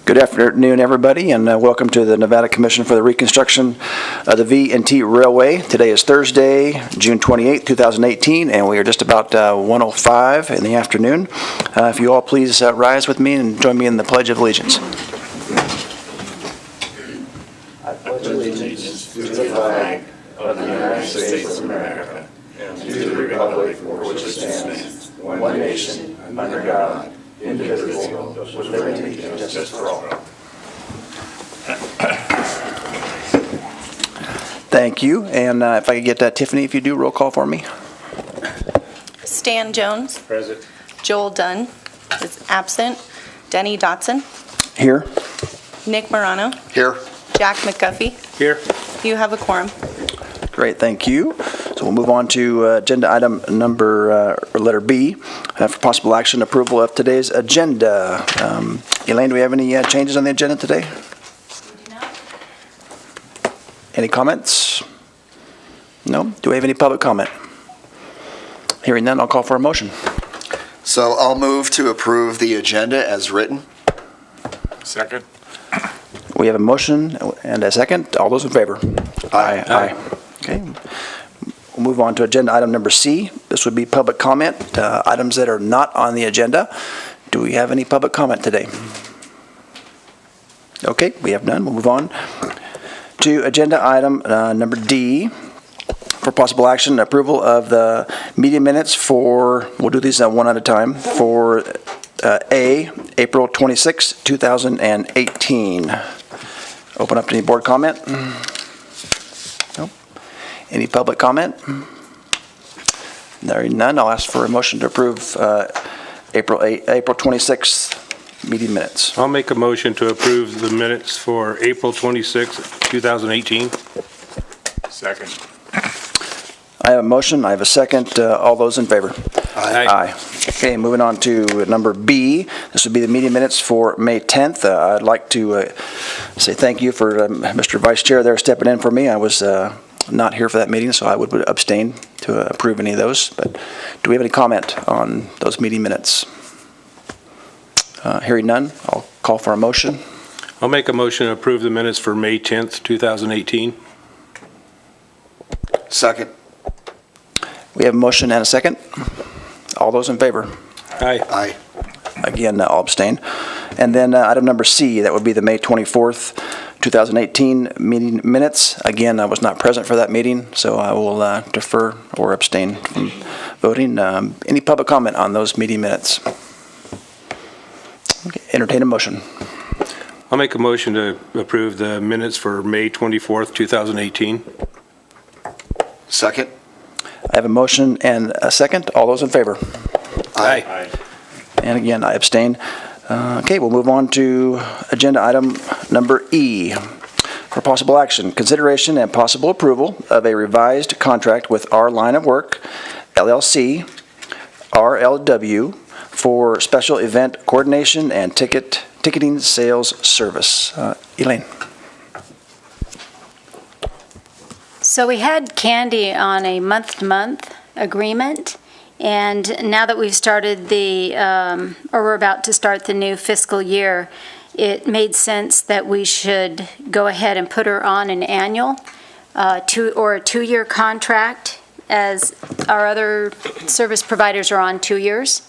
Good afternoon, everybody, and welcome to the Nevada Commission for the Reconstruction of the V&T Railway. Today is Thursday, June 28, 2018, and we are just about 1:05 in the afternoon. If you all please rise with me and join me in the Pledge of Allegiance. I pledge allegiance to the flag of the United States of America and to the republic for which it stands, one nation, under God, indivisible, with liberty and justice for all. Thank you. And if I could get Tiffany, if you do, roll call for me. Stan Jones. Present. Joel Dunn is absent. Denny Dotson. Here. Nick Morano. Here. Jack McGuffey. Here. You have a quorum. Great, thank you. So we'll move on to agenda item number, letter B, for possible action approval of today's agenda. Elaine, do we have any changes on the agenda today? We do not. Any comments? No? Do we have any public comment? Hearing none, I'll call for a motion. So I'll move to approve the agenda as written. Second. We have a motion and a second. All those in favor? Aye. Okay. We'll move on to agenda item number C. This would be public comment, items that are not on the agenda. Do we have any public comment today? Okay, we have none. We'll move on to agenda item number D for possible action, approval of the meeting minutes for, we'll do these one at a time, for A, April 26, 2018. Open up to any board comment. Nope. Any public comment? There are none. I'll ask for a motion to approve April 26th meeting minutes. I'll make a motion to approve the minutes for April 26, 2018. Second. I have a motion. I have a second. All those in favor? Aye. Okay, moving on to number B. This would be the meeting minutes for May 10th. I'd like to say thank you for Mr. Vice Chair there stepping in for me. I was not here for that meeting, so I would abstain to approve any of those. But do we have any comment on those meeting minutes? Hearing none, I'll call for a motion. I'll make a motion to approve the minutes for May 10th, 2018. Second. We have a motion and a second. All those in favor? Aye. Aye. Again, I'll abstain. And then item number C, that would be the May 24th, 2018 meeting minutes. Again, I was not present for that meeting, so I will defer or abstain from voting. Any public comment on those meeting minutes? Okay, entertain a motion. I'll make a motion to approve the minutes for May 24th, 2018. Second. I have a motion and a second. All those in favor? Aye. And again, I abstain. Okay, we'll move on to agenda item number E for possible action. Consideration and possible approval of a revised contract with Our Line of Work, LLC, RLW, for special event coordination and ticketing sales service. Elaine. So we had Candy on a month-to-month agreement, and now that we've started or we're about to start the new fiscal year, it made sense that we should go ahead and put her on an annual a 2-year contract, as our other service providers are on 2 years.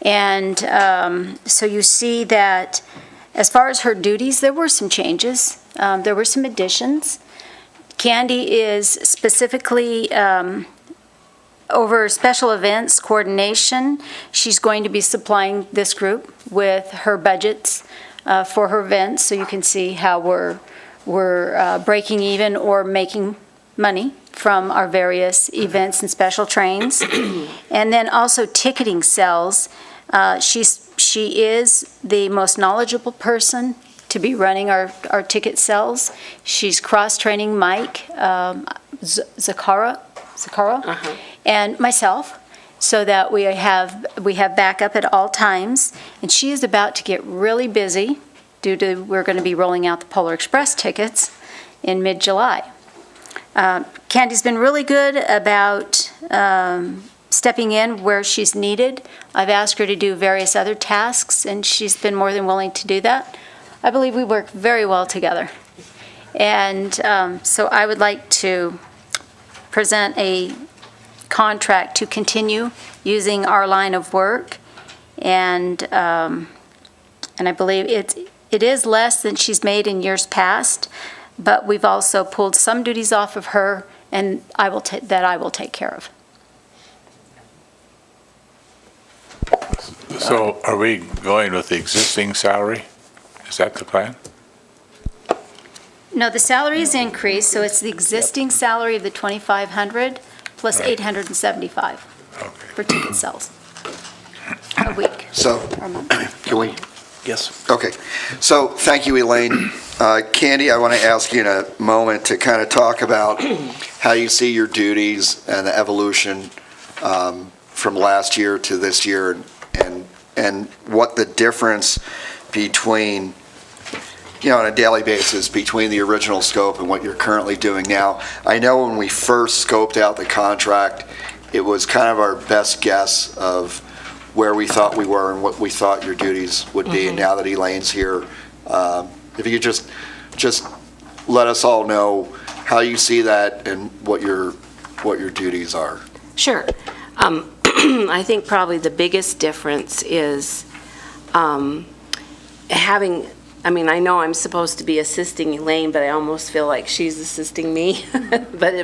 And so you see that as far as her duties, there were some changes. There were some additions. Candy is specifically over special events coordination. She's going to be supplying this group with her budgets for her events, so you can see how we're breaking even or making money from our various events and special trains. And then also ticketing sales. She's She is the most knowledgeable person to be running our ticket sales. She's cross-training Mike Zakara, and myself, so that we have backup at all times. And she is about to get really busy due to we're going to be rolling out the Polar Express tickets in mid-July. Candy's been really good about stepping in where she's needed. I've asked her to do various other tasks, and she's been more than willing to do that. I believe we work very well together. And so I would like to present a contract to continue using our line of work. And I believe it is less than she's made in years past, but we've also pulled some duties off of her, and I will take care of. So are we going with the existing salary? Is that the plan? No, the salary is increased, so it's the existing salary of the $2,500 plus Right. $875 Okay. for ticket sales a week So, or a month. can we, Yes. okay. So, thank you, Elaine. Candy, I want to ask you in a moment to kind of talk about how you see your duties and the evolution from last year to this year, and what the difference between, on a daily basis, between the original scope and what you're currently doing now. I know when we first scoped out the contract, it was kind of our best guess of where we thought we were and what we thought your duties would be. And now that Elaine's here, if you could just let us all know how you see that and what your duties are. Sure. I think probably the biggest difference is having, I know I'm supposed to be assisting Elaine, but I almost feel like she's assisting me. But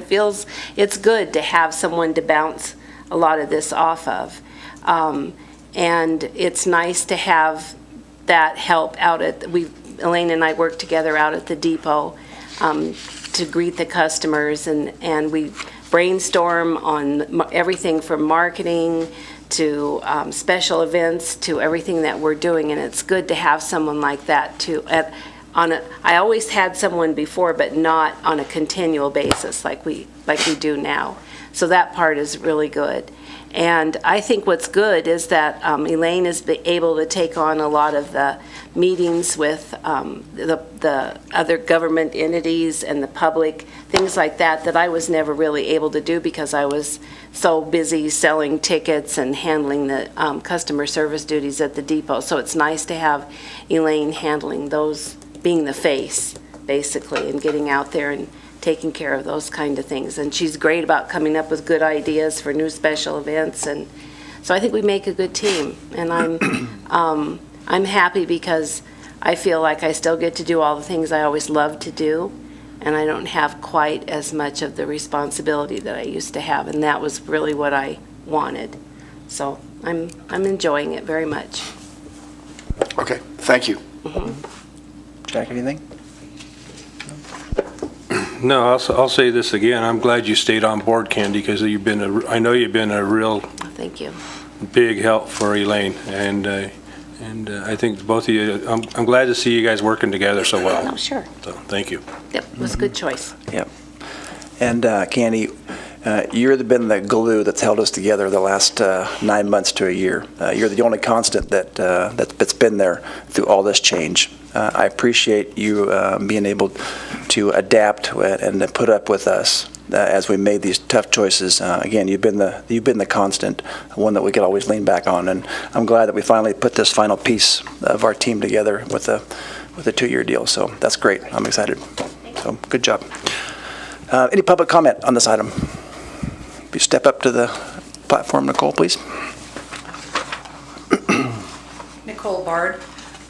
it's good to have someone to bounce a lot of this off of. And it's nice to have that help out Elaine and I work together out at the depot to greet the customers, and we brainstorm on everything from marketing to special events to everything that we're doing, and it's good to have someone like that too. I always had someone before, but not on a continual basis like we do now. So that part is really good. And I think what's good is that Elaine is able to take on a lot of the meetings with the other government entities and the public, things like that I was never really able to do because I was so busy selling tickets and handling the customer service duties at the depot. So it's nice to have Elaine handling those, being the face, basically, and getting out there and taking care of those kind of things. And she's great about coming up with good ideas for new special events. And so I think we make a good team. And I'm happy because I feel like I still get to do all the things I always loved to do. And I don't have quite as much of the responsibility that I used to have. And that was really what I wanted. So I'm enjoying it very much. Okay, thank you. Jack, anything? No, I'll say this again. I'm glad you stayed on board, Candy, because I know you've been a real Thank you. big help for Elaine, and I think both of you. I'm glad to see you guys working together so well. Oh, sure. So thank you. Yep, it was a good choice. Yep. And Candy, you've been the glue that's held us together the last 9 months to a year. You're the only constant that's been there through all this change. I appreciate you being able to adapt and to put up with us as we made these tough choices. Again, you've been the constant, one that we could always lean back on. And I'm glad that we finally put this final piece of our team together with a 2-year deal. So that's great. I'm excited. So good job. Any public comment on this item? If you step up to the platform, Nicole, please. Nicole Bard.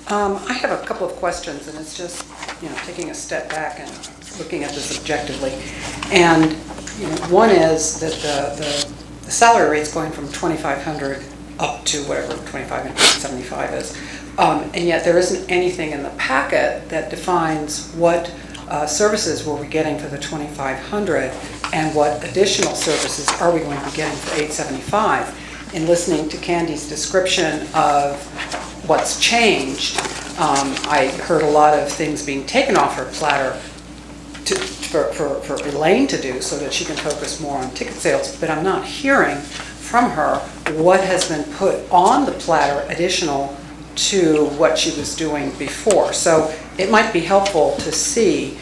I have a couple of questions, and it's just, taking a step back and looking at this objectively. And, one is that the salary rate's going from $2,500 up to whatever $2,575 is. And yet there isn't anything in the packet that defines what services were we getting for the $2,500 and what additional services are we going to be getting for $875. In listening to Candy's description of what's changed. I heard a lot of things being taken off her platter for Elaine to do so that she can focus more on ticket sales, but I'm not hearing from her what has been put on the platter additional to what she was doing before. So it might be helpful to see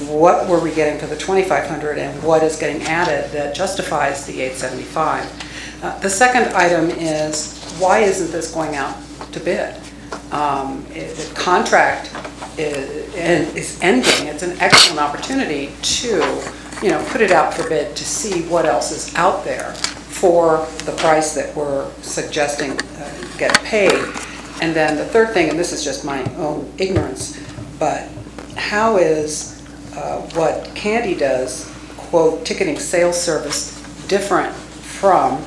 what were we getting for the 2,500 and what is getting added that justifies the 875. The second item is, why isn't this going out to bid? The contract is ending. It's an excellent opportunity to, put it out for bid to see what else is out there for the price that we're suggesting get paid. And then the third thing, and this is just my own ignorance, but how is what Candy does, quote, ticketing sales service, different from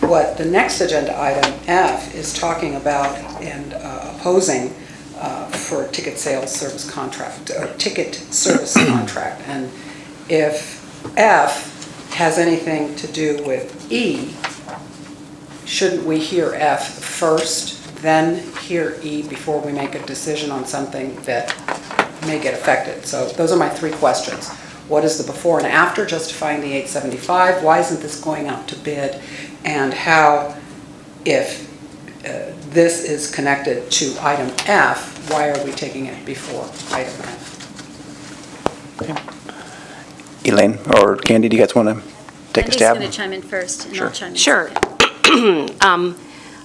what the next agenda item, F, is talking about and opposing for ticket sales service contract, or ticket service contract? And if F has anything to do with E, shouldn't we hear F first, then hear E before we make a decision on something that may get affected? So those are my three questions. What is the before and after justifying the 875? Why isn't this going out to bid? And how, if this is connected to item F, why are we taking it before item F? Okay. Elaine or Candy, do you guys want to take a stab? Candy's going to chime in first, and I'll chime in. Sure.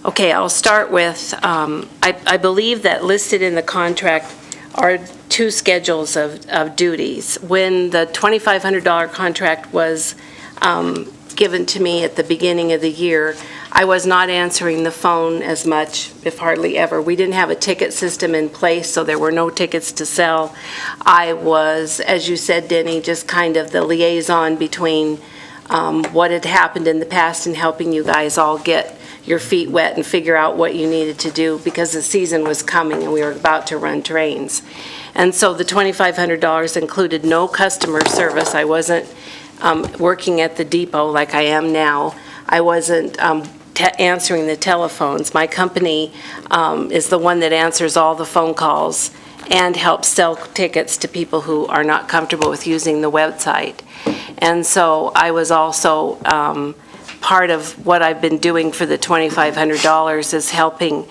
Okay, I'll start with, I believe that listed in the contract are two schedules of duties. When the $2,500 contract was given to me at the beginning of the year, I was not answering the phone as much, if hardly ever. We didn't have a ticket system in place, so there were no tickets to sell. I was, as you said, Denny, just kind of the liaison between what had happened in the past and helping you guys all get your feet wet and figure out what you needed to do, because the season was coming and we were about to run trains. And so the $2,500 included no customer service. I wasn't working at the depot like I am now. I wasn't answering the telephones. My company is the one that answers all the phone calls and helps sell tickets to people who are not comfortable with using the website. And so I was also part of what I've been doing for the $2,500 is helping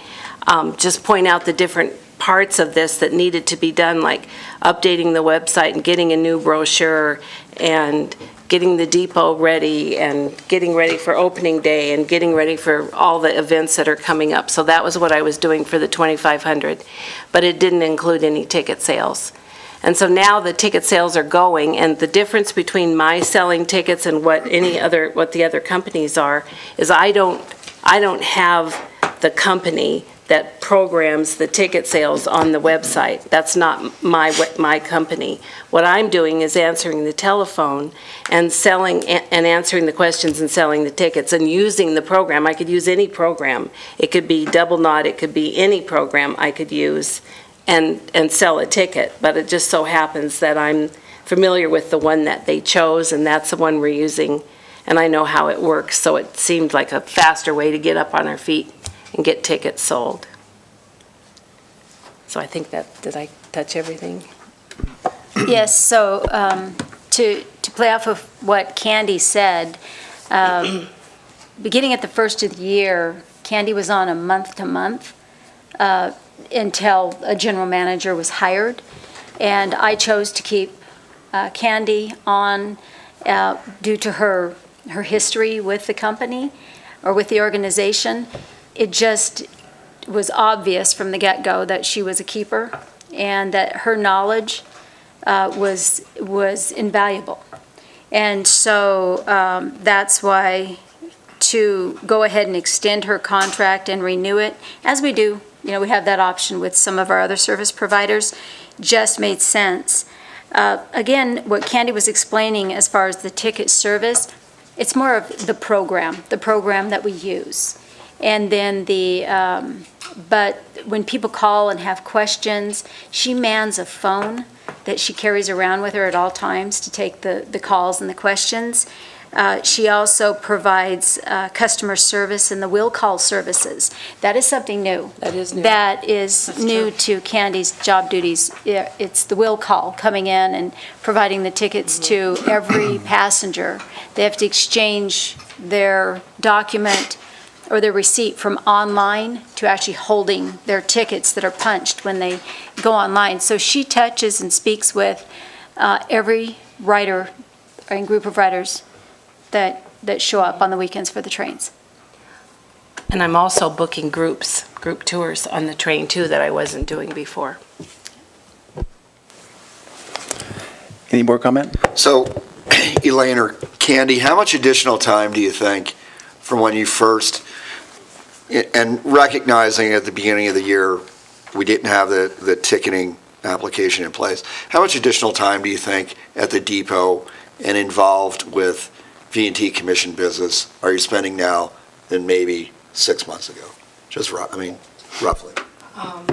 just point out the different parts of this that needed to be done, like updating the website and getting a new brochure and getting the depot ready and getting ready for opening day and getting ready for all the events that are coming up. So that was what I was doing for the $2,500, but it didn't include any ticket sales. And so now the ticket sales are going, and the difference between my selling tickets and what the other companies are is I don't have the company that programs the ticket sales on the website. That's not my company. What I'm doing is answering the telephone and selling and answering the questions and selling the tickets and using the program. I could use any program. It could be Double Knot, it could be any program I could use and sell a ticket, but it just so happens that I'm familiar with the one that they chose, and that's the one we're using, and I know how it works, so it seemed like a faster way to get up on our feet and get tickets sold. So I think did I touch everything? Yes, so to play off of what Candy said, beginning at the first of the year, Candy was on a month-to-month until a general manager was hired, and I chose to keep Candy on due to her history with the company or with the organization. It just was obvious from the get-go that she was a keeper and that her knowledge was invaluable. And so that's why to go ahead and extend her contract and renew it, as we do, we have that option with some of our other service providers, just made sense. Again, what Candy was explaining as far as the ticket service, it's more of the program that we use. And then but when people call and have questions, she mans a phone that she carries around with her at all times to take the calls and the questions. She also provides customer service and the will call services. That is something new. That is new. That is That's new true. to Candy's job duties. It's the will call, coming in and providing the tickets to every passenger. They have to exchange their document or their receipt from online to actually holding their tickets that are punched when they go online. So she touches and speaks with every rider and group of riders that show up on the weekends for the trains. And I'm also booking group tours on the train too that I wasn't doing before. Any more comment? So, Elaine or Candy, how much additional time do you think from when you first, and recognizing at the beginning of the year, we didn't have the ticketing application in place, how much additional time do you think at the depot and involved with V&T commission business are you spending now than maybe 6 months ago? Just, roughly. Well,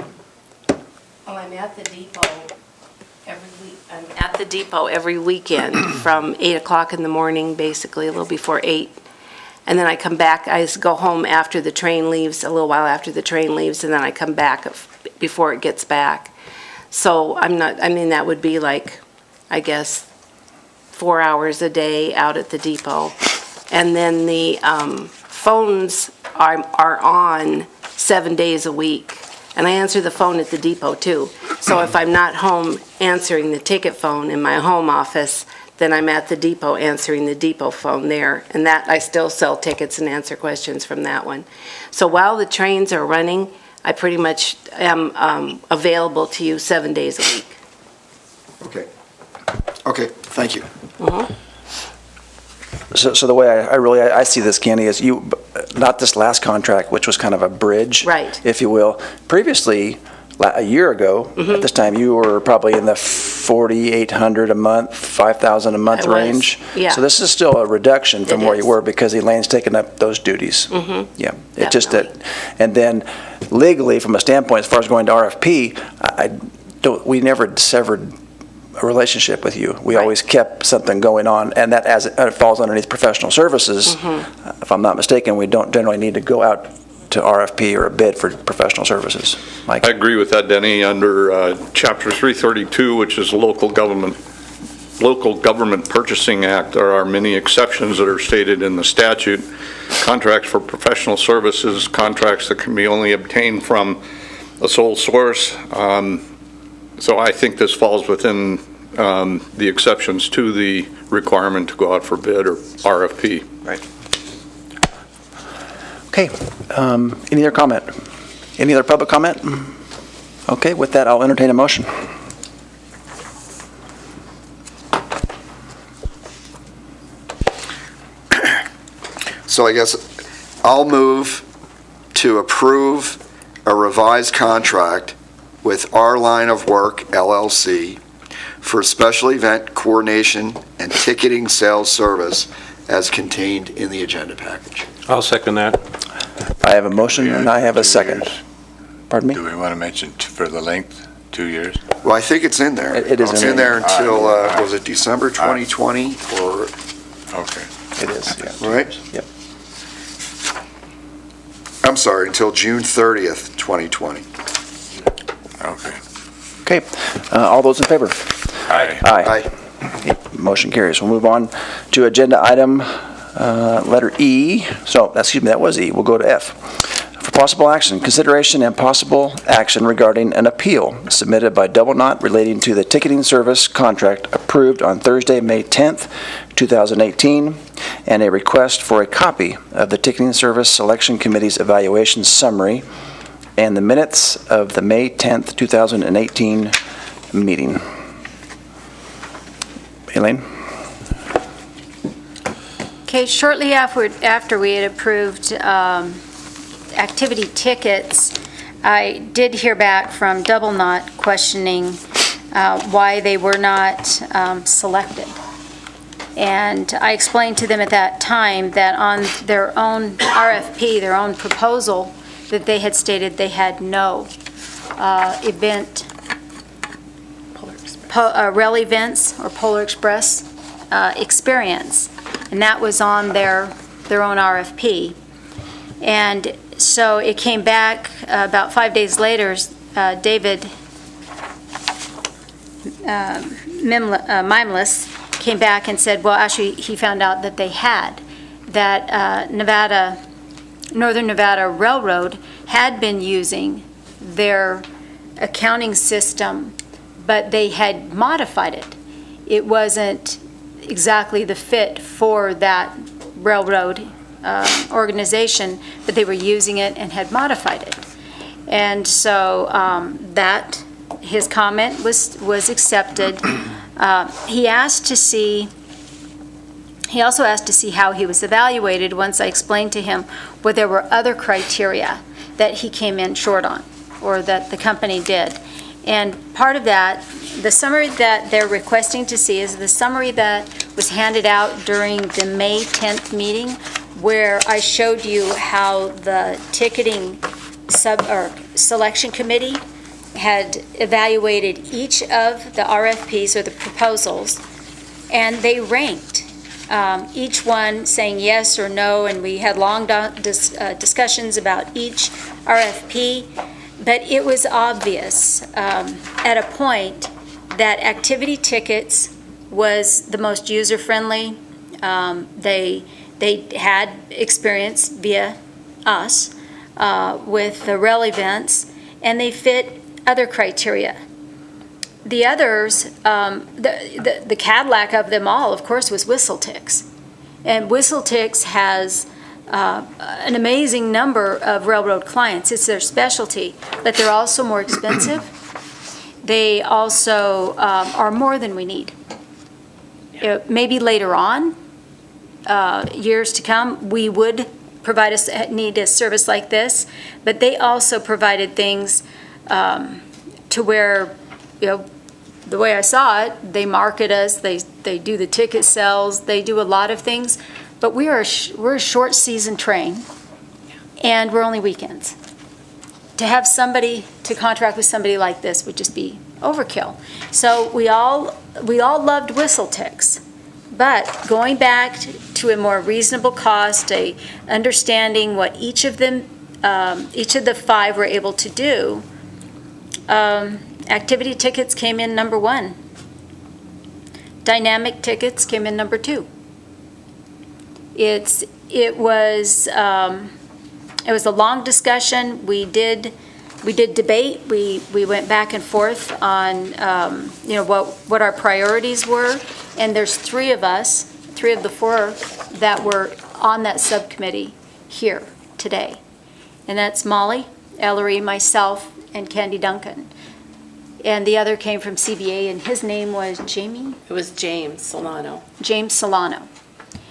I'm at the depot every week. I'm at the depot every weekend from 8 o'clock in the morning, basically a little before 8. And then I come back, I go home after the train leaves, a little while after the train leaves, and then I come back before it gets back. So that would be like, I guess, 4 hours a day out at the depot. And then the phones are on 7 days a week. And I answer the phone at the depot too. So if I'm not home answering the ticket phone in my home office, then I'm at the depot answering the depot phone there. And that, I still sell tickets and answer questions from that one. So while the trains are running, I pretty much am available to you 7 days a week. Okay, thank you. So the way I see this, Candy, is not this last contract, which was kind of a bridge, Right. if you will. Previously, a year ago, at this time, you were probably in the 4,800 a month, 5,000 a month I was, range. yeah. So this is still a reduction from It where you is. were because Elaine's taken up those duties. Yeah, it just that, Definitely. and then legally, from a standpoint, as far as going to RFP, we never severed a relationship with you. We Right. always kept something going on, and that as it falls underneath professional services, if I'm not mistaken, we don't generally need to go out to RFP or a bid for professional services. Mike? I agree with that, Denny. Under Chapter 332, which is Local Government Purchasing Act, there are many exceptions that are stated in the statute. Contracts for professional services, contracts that can be only obtained from a sole source. So I think this falls within the exceptions to the requirement to go out for bid or RFP. Right. Okay, any other comment? Any other public comment? Okay, with that, I'll entertain a motion. So I guess I'll move to approve a revised contract with Our Line of Work LLC for special event coordination and ticketing sales service as contained in the agenda package. I'll second that. I have a motion and I have a 2 second. years. Pardon me? Do we want to mention for the length, 2 years? Well, I think it's in there. It is It's in in there. there until, was it December 2020 or, Okay. It is, yeah. right? Yep. I'm sorry, until June 30th, 2020. Okay. Okay, all those in favor? Aye. Aye. Aye. Motion carries. We'll move on to agenda item letter E. So, excuse me, that was E. We'll go to F. For possible action, consideration and possible action regarding an appeal submitted by Double Knot relating to the ticketing service contract approved on Thursday, May 10th, 2018, and a request for a copy of the Ticketing Service Selection Committee's evaluation summary and the minutes of the May 10th, 2018 meeting. Elaine? Okay, shortly after we had approved activity tickets, I did hear back from Double Knot questioning why they were not selected. And I explained to them at that time that on their own RFP, their own proposal, that they had stated they had no rail events or Polar Express experience. and that was on their own RFP. And so it came back about 5 days later, David Mimeless came back and said, well, actually, he found out that they had, that Northern Nevada Railroad had been using their accounting system, but they had modified it. It wasn't exactly the fit for that railroad organization, but they were using it and had modified it. And so that, his comment was accepted. He also asked to see how he was evaluated once I explained to him where there were other criteria that he came in short on, or that the company did. And part of that, the summary that they're requesting to see is the summary that was handed out during the May 10th meeting, where I showed you how the ticketing selection committee had evaluated each of the RFPs or the proposals, and they ranked each one saying yes or no, and we had long discussions about each RFP. But it was obvious at a point that activity tickets was the most user-friendly. They had experience via us with the rail events, and they fit other criteria. The others, the Cadillac of them all, of course, was Whistletix. And Whistletix has an amazing number of railroad clients. It's their specialty, but they're also more expensive. They also are more than we need. Maybe later on, years to come, we would need a service like this, but they also provided things to where, the way I saw it, they market us, they do the ticket sales, they do a lot of things, but we're a short season train, and we're only weekends. To have somebody, to contract with somebody like this would just be overkill. So we all loved Whistletix, but going back to a more reasonable cost, understanding what each of the 5 were able to do, activity tickets came in number 1. Dynamic tickets came in number 2. It was a long discussion. We did debate. We went back and forth on what our priorities were. And there's 3 of us, 3 of the 4 that were on that subcommittee here today, and that's Molly, Ellery, myself, and Candy Duncan. And the other came from CBA, and his name was Jamie? It was James Solano. James Solano.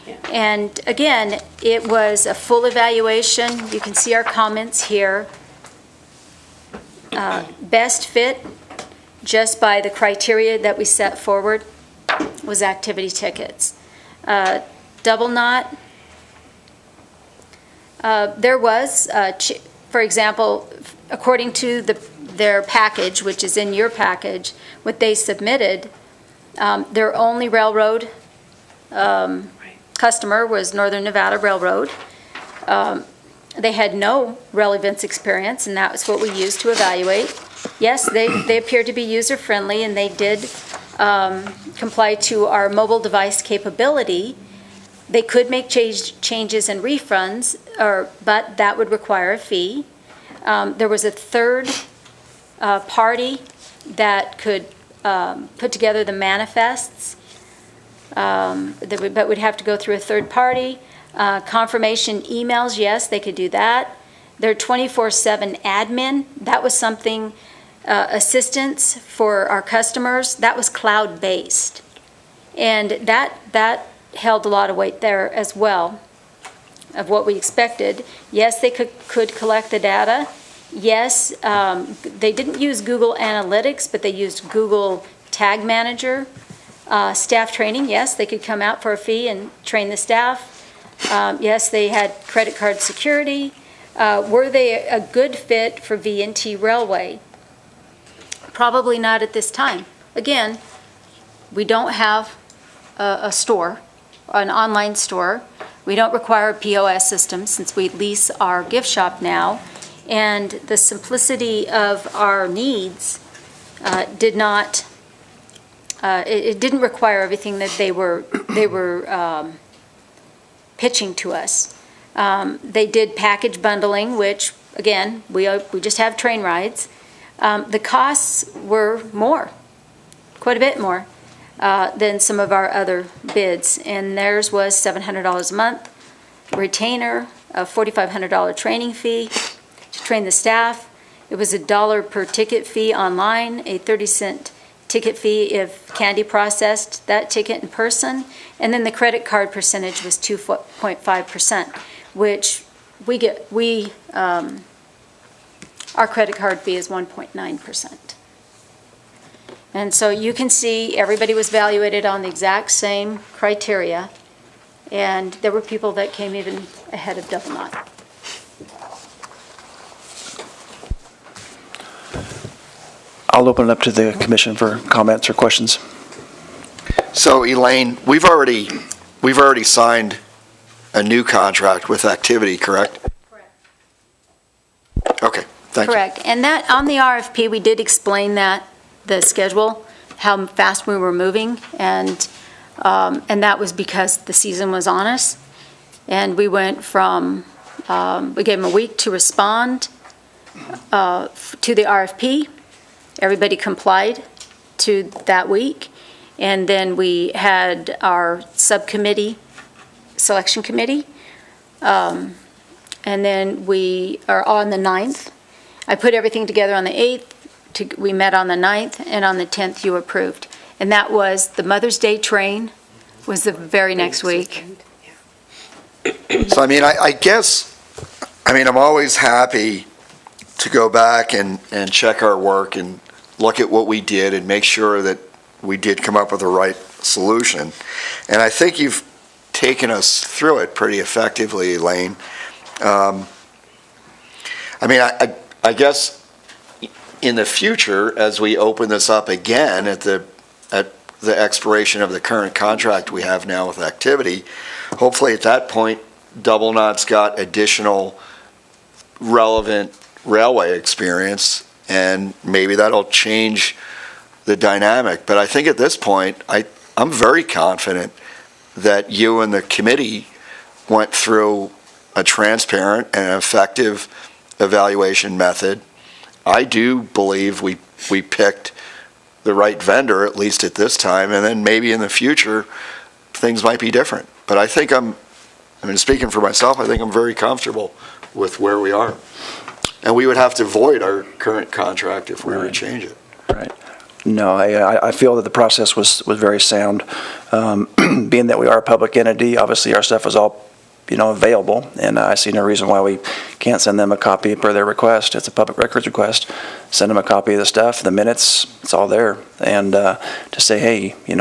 Yeah. And again, it was a full evaluation. You can see our comments here. Best fit, just by the criteria that we set forward, was activity tickets. Double knot, there was, for example, according to their package, which is in your package, what they submitted, their only railroad customer was Northern Nevada Railroad. They had no rail events experience, and that was what we used to evaluate. Yes, they appeared to be user-friendly, and they did comply to our mobile device capability. They could make changes and refunds, but that would require a fee. There was a third party that could put together the manifests, but would have to go through a third party. Confirmation emails, yes, they could do that. Their 24/7 admin, that was something, assistance for our customers, that was cloud-based. And that held a lot of weight there as well of what we expected. Yes, they could collect the data. Yes, they didn't use Google Analytics, but they used Google Tag Manager. Staff training, yes, they could come out for a fee and train the staff. Yes, they had credit card security. Were they a good fit for V&T Railway? Probably not at this time. Again, we don't have a store. an online store. We don't require a POS system since we lease our gift shop now. And the simplicity of our needs did not, it didn't require everything that they were pitching to us. They did package bundling, which, again, we just have train rides. The costs were more, quite a bit more, than some of our other bids. And theirs was $700 a month, retainer, a $4,500 training fee to train the staff. It was $1 per ticket fee online, a 30-cent ticket fee if Candy processed that ticket in person, and then the credit card percentage was 2.5%, which our credit card fee is 1.9%. And so you can see everybody was evaluated on the exact same criteria, and there were people that came even ahead of Double Knot. I'll open it up to the commission for comments or questions. So Elaine, we've already signed a new contract with Activity, correct? Correct. Okay, thank you. Correct. And that, on the RFP, we did explain that, the schedule, how fast we were moving, and that was because the season was on us. And we went from, we gave them a week to respond to the RFP. Everybody complied to that week. And then we had our subcommittee, selection committee. And then we are on the 9th. I put everything together on the 8th. We met on the 9th, and on the 10th you approved. And that was the Mother's Day train was the very next week. So, I mean, I guess, I'm always happy to go back and check our work and look at what we did and make sure that we did come up with the right solution. And I think you've taken us through it pretty effectively, Elaine. I guess in the future, as we open this up again at the expiration of the current contract we have now with Activity, hopefully at that point, Double Knot's got additional relevant railway experience, and maybe that'll change the dynamic. But I think at this point, I'm very confident that you and the committee went through a transparent and effective evaluation method. I do believe we picked the right vendor, at least at this time, and then maybe in the future, things might be different. But I think speaking for myself, I think I'm very comfortable with where we are. And we would have to void our current contract if we were to change it. Right. No, I feel that the process was very sound. Being that we are a public entity, obviously our stuff is all available, and I see no reason why we can't send them a copy per their request. It's a public records request. Send them a copy of the stuff, the minutes, it's all there. And to say, hey, it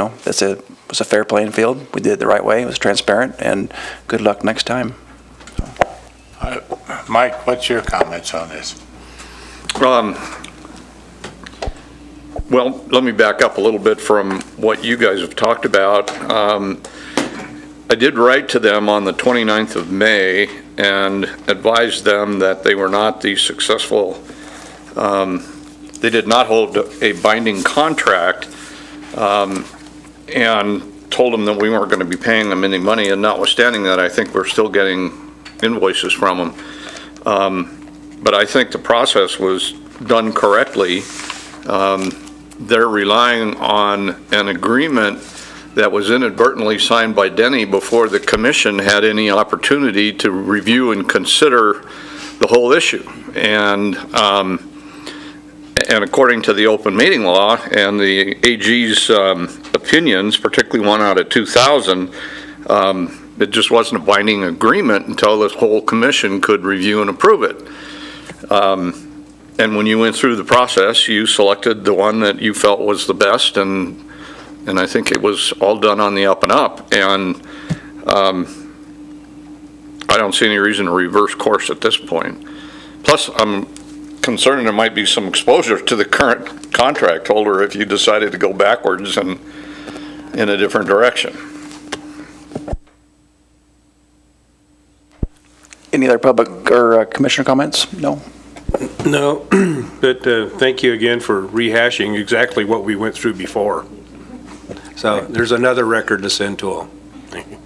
was a fair playing field. We did it the right way. It was transparent, and good luck next time. Mike, what's your comments on this? Well, let me back up a little bit from what you guys have talked about. I did write to them on the 29th of May and advised them that they were not the successful, they did not hold a binding contract, and told them that we weren't going to be paying them any money, and notwithstanding that, I think we're still getting invoices from them. But I think the process was done correctly. They're relying on an agreement that was inadvertently signed by Denny before the commission had any opportunity to review and consider the whole issue. And according to the open meeting law and the AG's opinions, particularly one out of 2000, it just wasn't a binding agreement until the whole commission could review and approve it. And when you went through the process, you selected the one that you felt was the best, and I think it was all done on the up and up. And I don't see any reason to reverse course at this point. Plus, I'm concerned there might be some exposure to the current contract holder if you decided to go backwards and in a different direction. Any other public or commissioner comments? No? No, but thank you again for rehashing exactly what we went through before. So there's another record to send to them.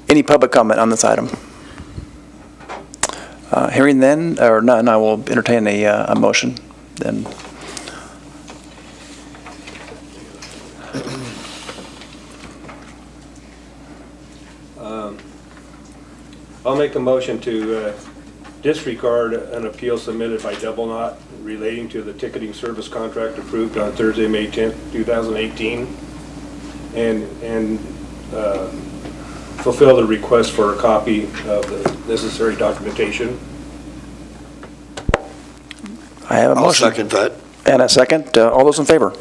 Any public comment on this item? Hearing then, or none, I will entertain a motion then. I'll make a motion to disregard an appeal submitted by Double Knot relating to the ticketing service contract approved on Thursday, May 10th, 2018, and fulfill the request for a copy of the necessary documentation. I have a I'll motion. second that. And a second. All those in favor?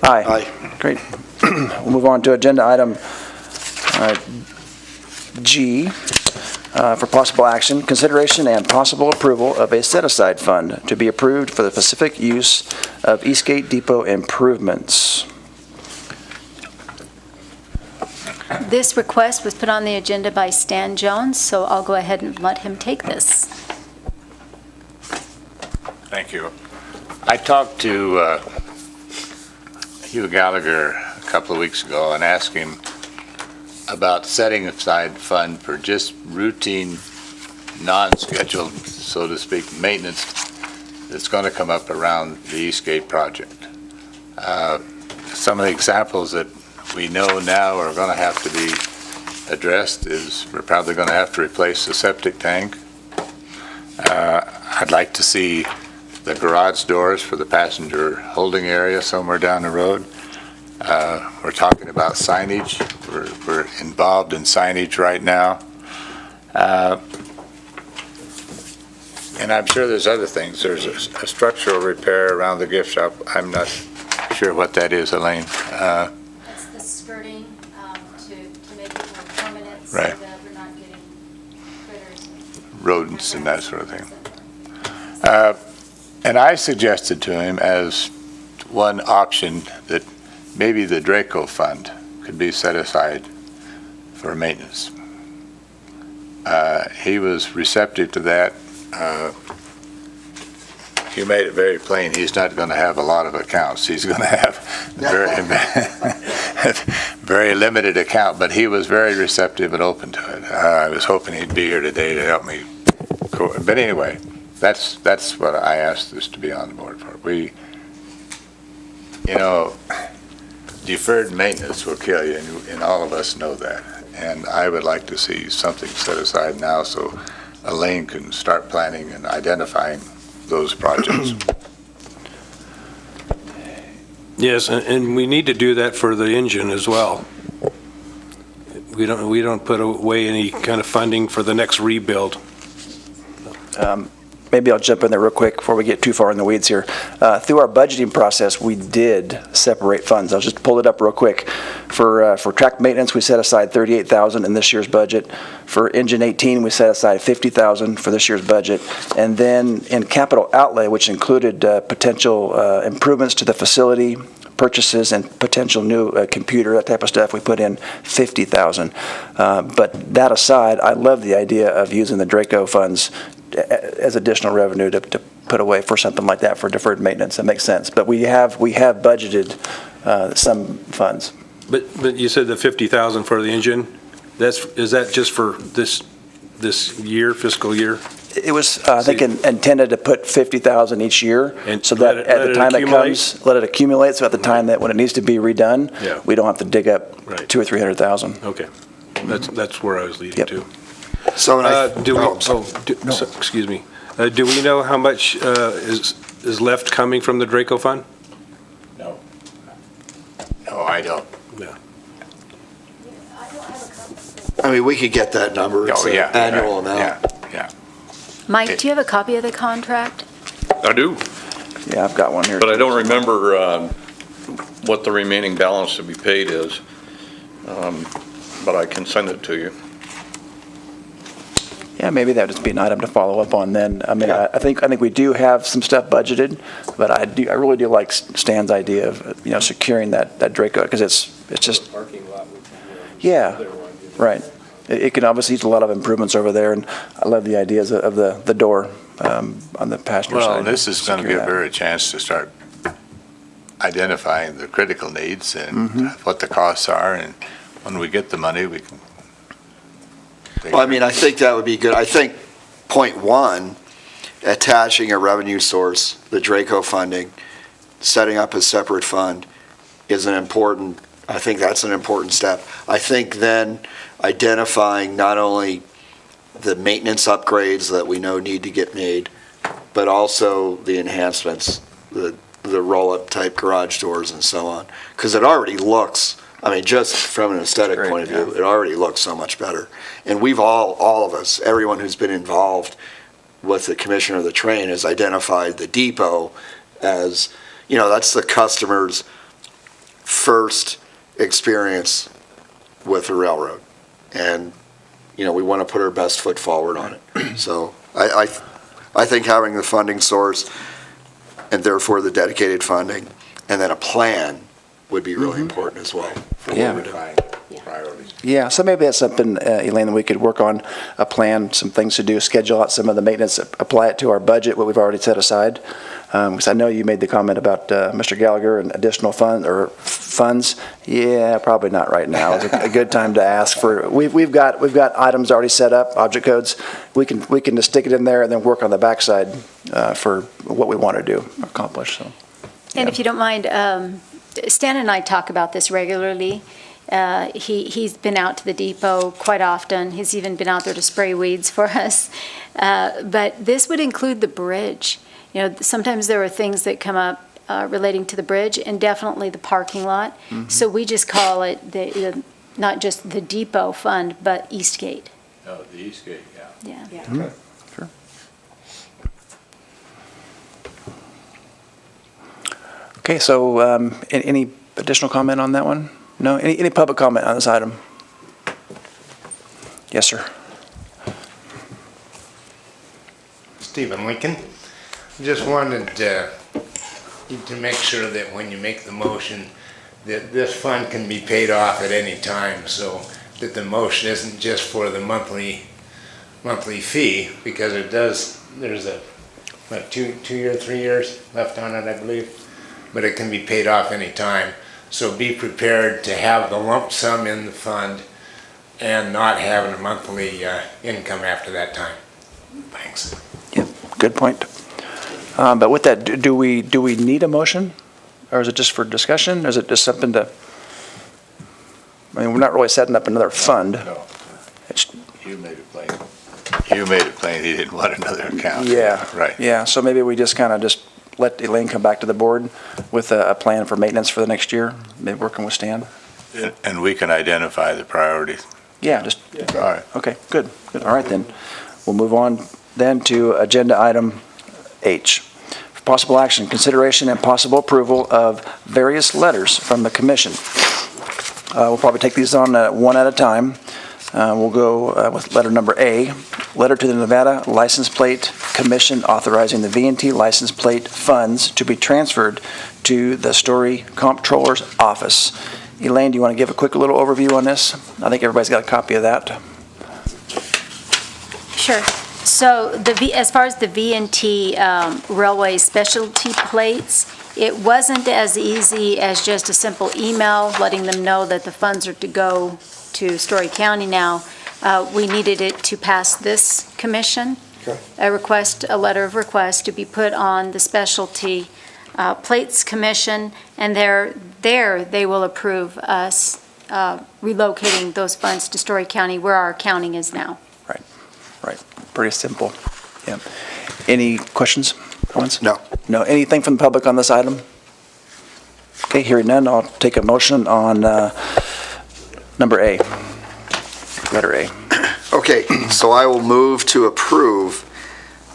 Aye. Aye. Great. We'll move on to agenda item G for possible action, consideration and possible approval of a set-aside fund to be approved for the specific use of Eastgate Depot improvements. This request was put on the agenda by Stan Jones, so I'll go ahead and let him take this. Thank you. I talked to Hugh Gallagher a couple of weeks ago and asked him about setting aside fund for just routine, non-scheduled, so to speak, maintenance that's going to come up around the Eastgate project. Some of the examples that we know now are going to have to be addressed is we're probably going to have to replace the septic tank. I'd like to see the garage doors for the passenger holding area somewhere down the road. We're talking about signage. We're involved in signage right now. And I'm sure there's other things. There's a structural repair around the gift shop. I'm not sure what that is, Elaine. That's the skirting to make it more permanent Right. so that we're not getting critters. Rodents and that sort of thing. And I suggested to him as one option that maybe the Draco Fund could be set aside for maintenance. He was receptive to that. You made it very plain, he's not going to have a lot of accounts. He's going to have very limited account, but he was very receptive and open to it. I was hoping he'd be here today to help me. But anyway, that's what I asked this to be on the board for. Deferred maintenance will kill you, and all of us know that. And I would like to see something set aside now so Elaine can start planning and identifying those projects. Yes, and we need to do that for the engine as well. We don't put away any kind of funding for the next rebuild. Maybe I'll jump in there real quick before we get too far in the weeds here. Through our budgeting process, we did separate funds. I'll just pull it up real quick. For track maintenance, we set aside $38,000 in this year's budget. For engine 18, we set aside $50,000 for this year's budget. And then in capital outlay, which included potential improvements to the facility, purchases and potential new computer, that type of stuff, we put in $50,000. But that aside, I love the idea of using the Draco funds as additional revenue to put away for something like that for deferred maintenance. That makes sense. But we have budgeted some funds. But you said the 50,000 for the engine, is that just for this year, fiscal year? It was, I think, intended to put $50,000 each year, And so that let at the it time it accumulate? comes, let it accumulate, so at the time that when it needs to be redone, Yeah. we don't have to dig up Right. $200,000 or $300,000. Okay, that's where I was leading Yep. to. So, when I, Do we, oh, sorry. excuse me. Do we know how much is left coming from the Draco Fund? No, I don't. Yeah. I mean, we could get that number. It's Oh, an yeah. annual amount. Yeah. Mike, do you have a copy of the contract? I do, Yeah, I've got one here. but I don't remember what the remaining balance to be paid is. But I can send it to you. Yeah, maybe that would just be an item to follow up on then. I mean, I think we do have some stuff budgeted, but I really do like Stan's idea of, securing that Draco, because it's just, Parking lot. yeah, right. It can obviously use a lot of improvements over there, and I love the ideas of the door on the passenger side. Well, this is going to Secure give that. her a chance to start identifying the critical needs and what the costs are, and when we get the money, we can. Well, I mean, I think that would be good. I think point one, attaching a revenue source, the Draco funding, setting up a separate fund is I think that's an important step. I think then identifying not only the maintenance upgrades that we know need to get made, but also the enhancements, the roll-up type garage doors and so on. Because it already looks, I mean, just from an aesthetic Great, point of view, it already looks so much better. And we've all of us, everyone who's been involved with the commissioner of the train has identified the depot as, that's the customer's first experience with the railroad. And, we want to put our best foot forward on it. So I think having the funding source and therefore the dedicated funding and then a plan would be really important as well. for what Yeah. we're doing. Priorities. Yeah, so maybe that's something, Elaine, that we could work on, a plan, some things to do, schedule out some of the maintenance, apply it to our budget, what we've already set aside. Because I know you made the comment about Mr. Gallagher and additional funds. Yeah, probably not right now. It's a good time to ask for, we've got items already set up, object codes. We can just stick it in there and then work on the backside for what we want to do, accomplish, so. And if you don't mind, Stan and I talk about this regularly. He's been out to the depot quite often. He's even been out there to spray weeds for us. But this would include the bridge. Sometimes there are things that come up relating to the bridge and definitely the parking lot. So we just call it not just the depot fund, but Eastgate. Oh, the Eastgate, yeah. Yeah. Sure. Okay, so any additional comment on that one? No? Any public comment on this item? Yes, sir. Stephen Lincoln. Just wanted to make sure that when you make the motion, that this fund can be paid off at any time, so that the motion isn't just for the monthly fee, because there's a, 2 year, 3 years left on it, I believe, but it can be paid off any time. So be prepared to have the lump sum in the fund and not having a monthly income after that time. Thanks. Yep, good point. But with that, do we need a motion? Or is it just for discussion? Or is it just something to, we're not really setting up another fund. No, It's, you made it plain. You made it plain he didn't want another account. yeah. Right. Yeah, so maybe we just kind of just let Elaine come back to the board with a plan for maintenance for the next year, maybe working with Stan. And we can identify the priorities. Yeah, just, All right. okay, good. All right, then. We'll move on then to agenda item H. For possible action, consideration and possible approval of various letters from the commission. We'll probably take these on one at a time. We'll go with letter number A, letter to the Nevada License Plate Commission authorizing the V&T license plate funds to be transferred to the Story Comptroller's office. Elaine, do you want to give a quick little overview on this? I think everybody's got a copy of that. Sure. So as far as the V&T railway specialty plates, it wasn't as easy as just a simple email letting them know that the funds are to go to Story County now. We needed it to pass this commission. Okay. A letter of request to be put on the specialty plates commission, and there they will approve us relocating those funds to Story County where our accounting is now. Right, pretty simple. Yeah. Any questions, comments? No. No, anything from the public on this item? Okay, hearing none, I'll take a motion on number A, letter A. Okay, so I will move to approve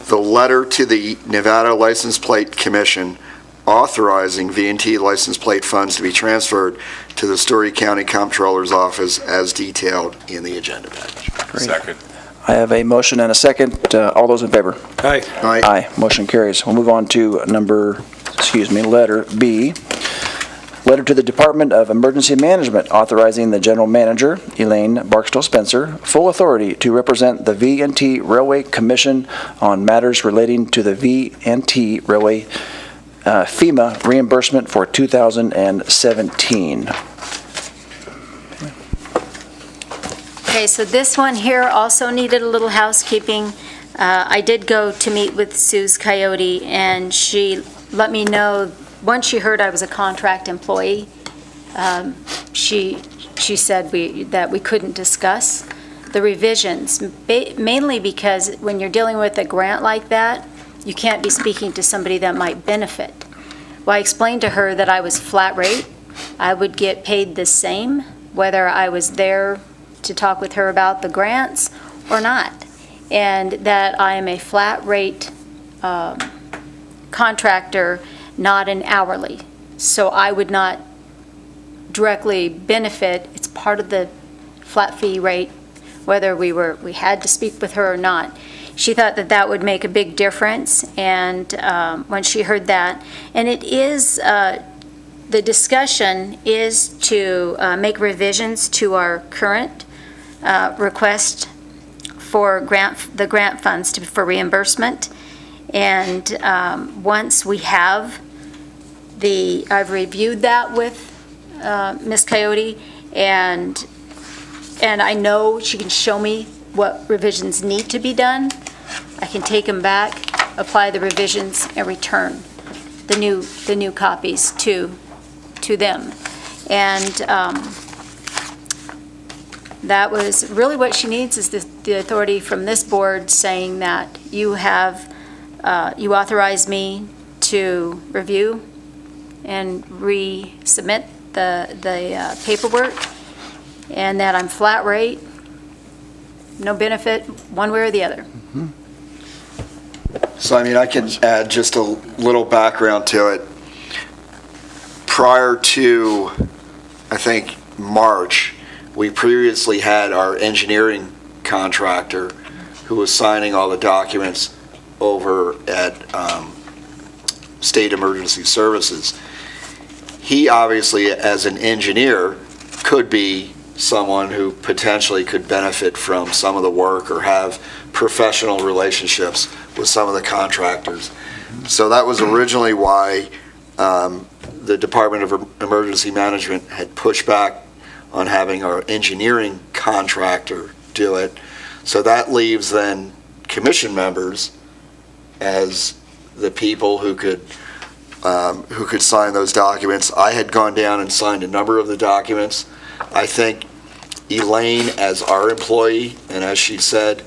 the letter to the Nevada License Plate Commission authorizing V&T license plate funds to be transferred to the Story County Comptroller's office as detailed in the agenda package. Great. Second. I have a motion and a second. All those in favor? Aye. Aye. Motion carries. We'll move on to letter B. Letter to the Department of Emergency Management authorizing the General Manager, Elaine Barksdale Spencer, full authority to represent the V&T Railway Commission on matters relating to the V&T Railway FEMA reimbursement for 2017. Okay, so this one here also needed a little housekeeping. I did go to meet with Sue's Coyote, and she let me know, once she heard I was a contract employee, she said that we couldn't discuss the revisions, mainly because when you're dealing with a grant like that, you can't be speaking to somebody that might benefit. Well, I explained to her that I was flat rate. I would get paid the same, whether I was there to talk with her about the grants or not, and that I am a flat rate contractor, not an hourly. So I would not directly benefit. It's part of the flat fee rate, whether we had to speak with her or not. She thought that that would make a big difference, and when she heard that, and it is, the discussion is to make revisions to our current request for the grant funds for reimbursement. And once we have I've reviewed that with Ms. Coyote, and I know she can show me what revisions need to be done. I can take them back, apply the revisions, and return the new copies to them. And that was really what she needs, is the authority from this board saying that you authorize me to review and resubmit the paperwork, and that I'm flat rate, no benefit one way or the other. So, I mean, I can add just a little background to it. Prior to, I think, March, we previously had our engineering contractor who was signing all the documents over at State Emergency Services. He obviously, as an engineer, could be someone who potentially could benefit from some of the work or have professional relationships with some of the contractors. So that was originally why the Department of Emergency Management had pushed back on having our engineering contractor do it. So that leaves then commission members as the people who could sign those documents. I had gone down and signed a number of the documents. I think Elaine, as our employee, and as she said,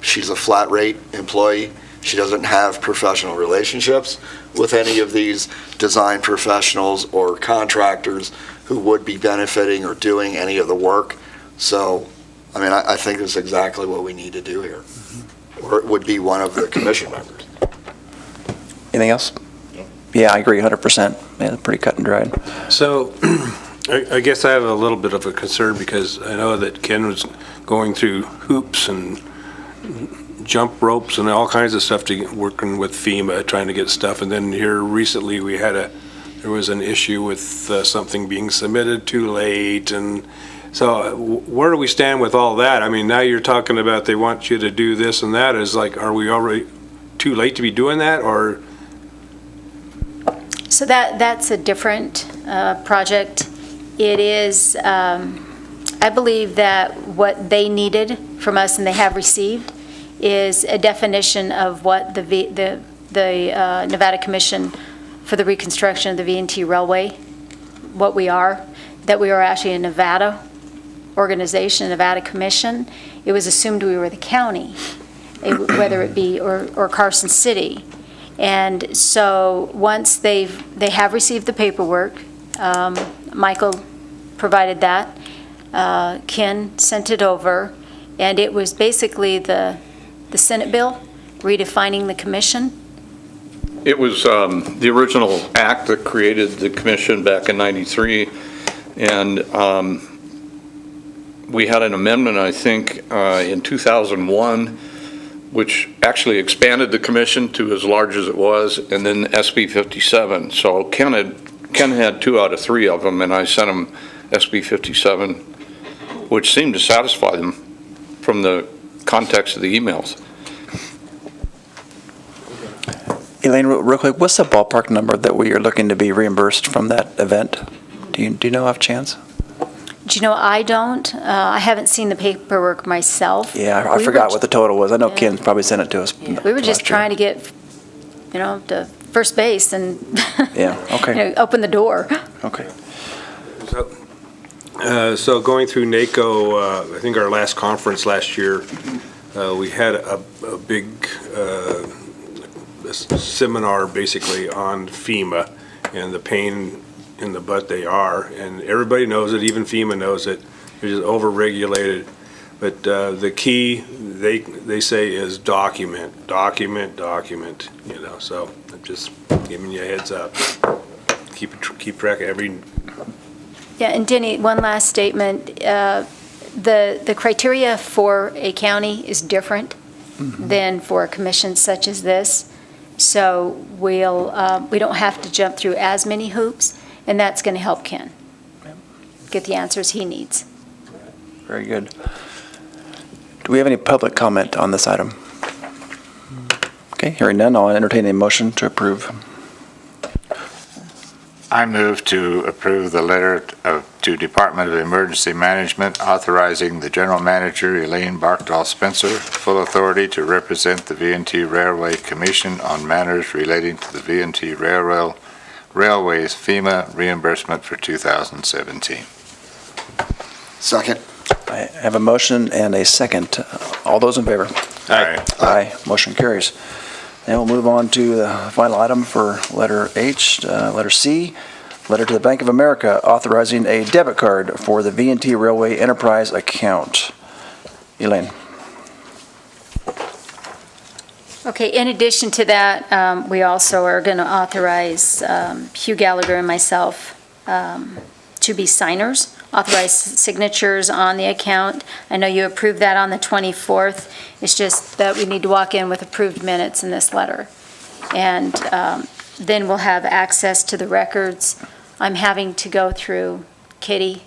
she's a flat rate employee. She doesn't have professional relationships with any of these design professionals or contractors who would be benefiting or doing any of the work. So, I mean, I think that's exactly what we need to do here. Or it would be one of the commission members. Anything else? Yeah, I agree 100%. Yeah, pretty cut and dried. So, I guess I have a little bit of a concern, because I know that Ken was going through hoops and jump ropes and all kinds of stuff working with FEMA, trying to get stuff. And then here recently there was an issue with something being submitted too late. And so where do we stand with all that? I mean, now you're talking about they want you to do this and that. Is like, are we already too late to be doing that, or? So that's a different project. It is, I believe that what they needed from us, and they have received, is a definition of what the Nevada Commission for the Reconstruction of the V&T Railway, what we are, that we are actually a Nevada organization, a Nevada Commission. It was assumed we were the county, whether it be, or Carson City. And so once they have received the paperwork, Michael provided that, Ken sent it over, and it was basically the Senate bill redefining the commission. It was the original act that created the commission back in '93, and we had an amendment, I think, in 2001, which actually expanded the commission to as large as it was, and then SB 57. So Ken had Ken had 2 out of 3 of them, and I sent him SB 57, which seemed to satisfy them from the context of the emails. Elaine, real quick, what's the ballpark number that we are looking to be reimbursed from that event? Do you know off chance? Do you know, I don't. I haven't seen the paperwork myself. Yeah, I We forgot were what the total was. I know Yeah. Ken probably sent it to us. We were just trying to get, to first base and, Yeah, okay, open the door. okay. So going through NACO, I think our last conference last year, we had a big seminar basically on FEMA and the pain in the butt they are, and everybody knows it, even FEMA knows it. They're just overregulated. But the key, they say, is document, so I'm just giving you a heads up. Keep track of every. Yeah, and Denny, one last statement. The criteria for a county is different than for a commission such as this. So we don't have to jump through as many hoops, and that's going to help Ken get the answers he needs. Very good. Do we have any public comment on this item? Okay, hearing none, I'll entertain a motion to approve. I move to approve the letter to Department of Emergency Management authorizing the General Manager, Elaine Barkdahl Spencer, full authority to represent the V&T Railway Commission on matters relating to the V&T Railway's FEMA reimbursement for 2017. Second. I have a motion and a second. All those in favor? Aye. Aye. Motion carries. Then we'll move on to the final item for letter H, letter C, letter to the Bank of America authorizing a debit card for the V&T Railway Enterprise account. Elaine. Okay, in addition to that, we also are going to authorize Hugh Gallagher and myself to be signers, authorize signatures on the account. I know you approved that on the 24th. It's just that we need to walk in with approved minutes in this letter. And then we'll have access to the records. I'm having to go through Kitty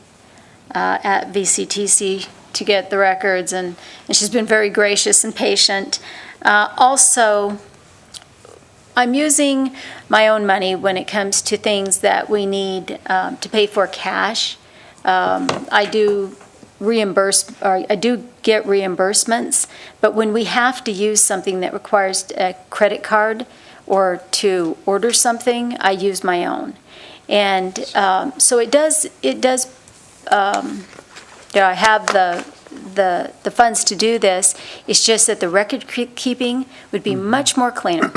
at VCTC to get the records, and she's been very gracious and patient. Also, I'm using my own money when it comes to things that we need to pay for cash. I do get reimbursements, but when we have to use something that requires a credit card or to order something, I use my own. And so it does. I have the funds to do this. It's just that the record keeping would be much more cleaner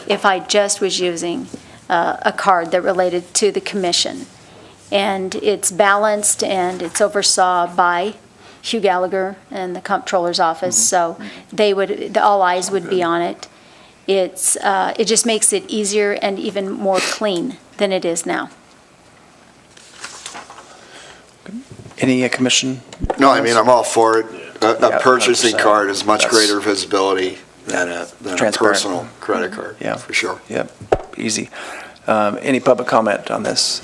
if I just was using a card that related to the commission. And it's balanced and it's oversaw by Hugh Gallagher and the comptroller's office, so all eyes would be on it. It just makes it easier and even more clean than it is now. Any commission? No, I mean, I'm all for it. Yeah, A purchasing 100%. card is much That's- greater visibility than a Transparent. personal credit card, Yeah. for sure. Yep, easy. Any public comment on this?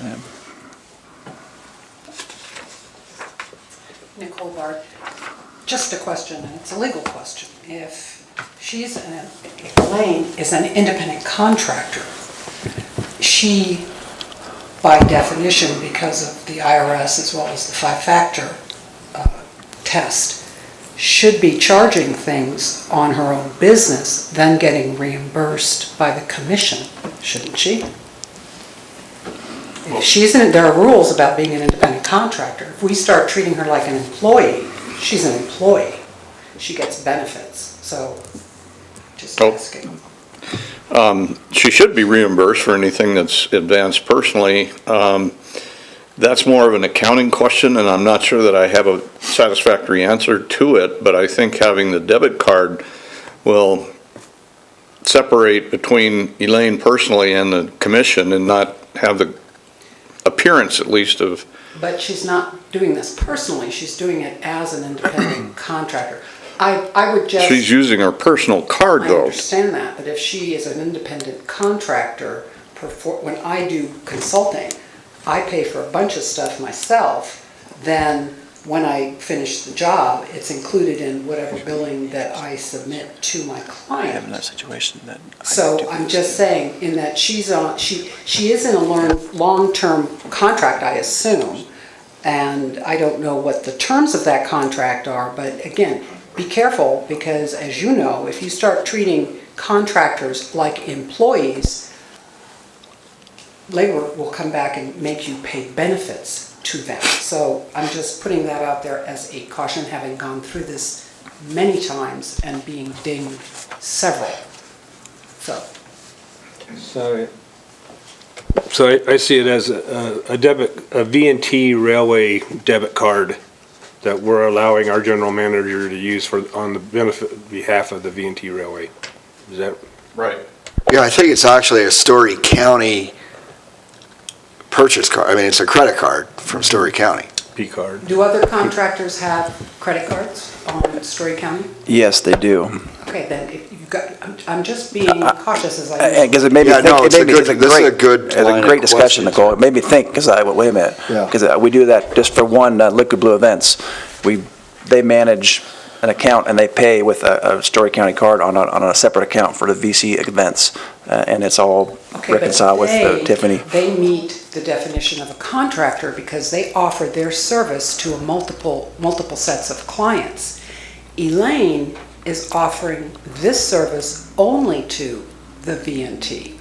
Nicole Bard, just a question, and it's a legal question. If Elaine is an independent contractor, she, by definition, because of the IRS as well as the five-factor test, should be charging things on her own business, then getting reimbursed by the commission, shouldn't she? If there are rules about being an independent contractor. If we start treating her like an employee, she's an employee. She gets benefits, so just asking. She should be reimbursed for anything that's advanced personally. That's more of an accounting question, and I'm not sure that I have a satisfactory answer to it, but I think having the debit card will separate between Elaine personally and the commission and not have the appearance, at least, of... But she's not doing this personally, she's doing it as an independent contractor. I would just... She's using her personal card, I though. understand that, but if she is an independent contractor, when I do consulting, I pay for a bunch of stuff myself, then when I finish the job, it's included in whatever billing that I submit to my I have client. another situation that. So I'm just saying, in that she is in a long-term contract, I assume, and I don't know what the terms of that contract are, but again, be careful, because as you know, if you start treating contractors like employees, labor will come back and make you pay benefits to them. So I'm just putting that out there as a caution, having gone through this many times and being dinged several. So I see it as a V&T railway debit card that we're allowing our general manager to use on the behalf of the V&T railway. Is that? Right. Yeah, I think it's actually a Story County purchase card. I mean, it's a credit card from Story County. P card. Do other contractors have credit cards on Story County? Yes, they do. Okay, then if you've got, I'm just being cautious as I. Because it made me Yeah, think. no, it's a good- this is a good It's a line of great discussion, questions. Nicole. It made me think, because wait a minute. Yeah. Because we do that just for one, Liquid Blue Events. They manage an account and they pay with a Story County card on a separate account for the VC events. And it's all Okay, but reconciled with Tiffany. They meet the definition of a contractor because they offer their service to multiple sets of clients. Elaine is offering this service only to the V&T.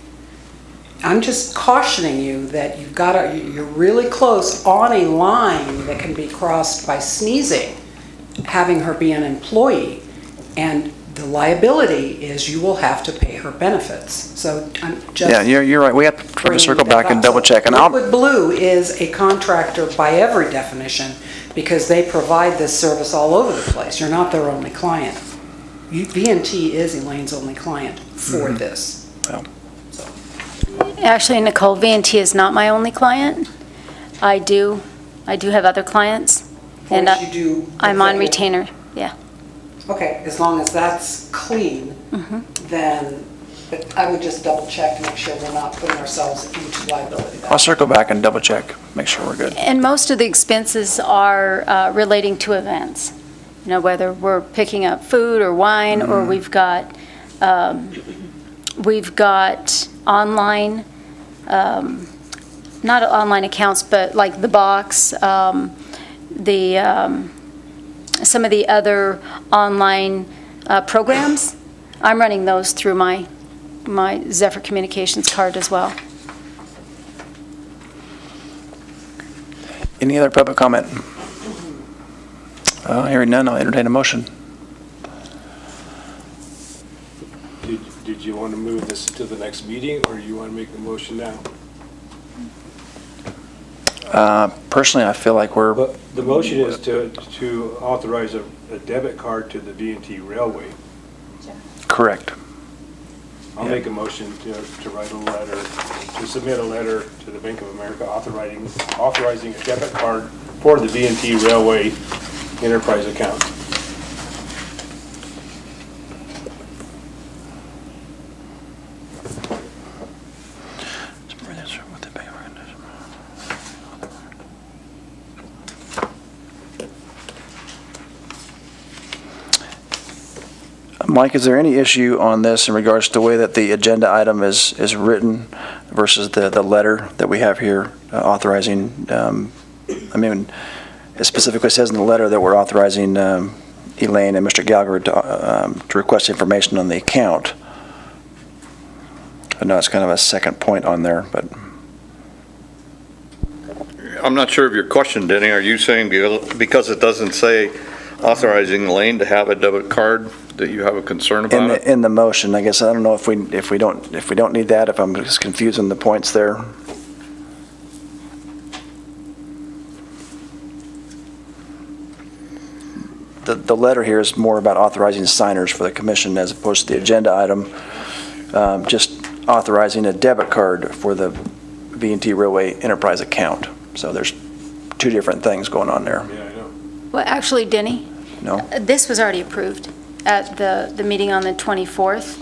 I'm just cautioning you that you're really close on a line that can be crossed by sneezing, having her be an employee, and the liability is you will have to pay her benefits. So I'm just. Yeah, you're right. We have to bringing circle that back and up. double check. And Liquid Blue is a contractor by every definition because they provide this service all over the place. You're not their only client. V&T is Elaine's only client for this. Well. So, Actually, Nicole, V&T is not my only client. I do have other clients. And what did you do? I'm on retainer, yeah. Okay, as long as that's clean, then, but I would just double check to make sure we're not putting ourselves into liability. I'll circle back and double check, make sure we're good. And most of the expenses are relating to events. You know, whether we're picking up food or wine, or we've got online, not online accounts, but like the box, some of the other online programs. I'm running those through my Zephyr Communications card as well. Any other public comment? Hearing none, I'll entertain a motion. Did you want to move this to the next meeting, or you want to make the motion now? Personally, I feel like we're, But the motion is to authorize a debit card to the V&T Railway. correct. I'll make a motion to write a letter, to submit a letter to the Bank of America authorizing a debit card for the V&T Railway enterprise account. Mike, is there any issue on this in regards to the way that the agenda item is written versus the letter that we have here authorizing, I mean, it specifically says in the letter that we're authorizing Elaine and Mr. Gallagher to request information on the account. I know it's kind of a second point on there, but I'm not sure of your question, Denny. Are you saying because it doesn't say authorizing Elaine to have a debit card that you have a concern about it? in the motion, I guess, I don't know if we don't need that, if I'm just confusing the points there. The letter here is more about authorizing signers for the commission as opposed to the agenda item, just authorizing a debit card for the V&T Railway Enterprise account. So there's two different things going on there. Yeah, I know. Well, actually, Denny, No? this was already approved at the meeting on the 24th.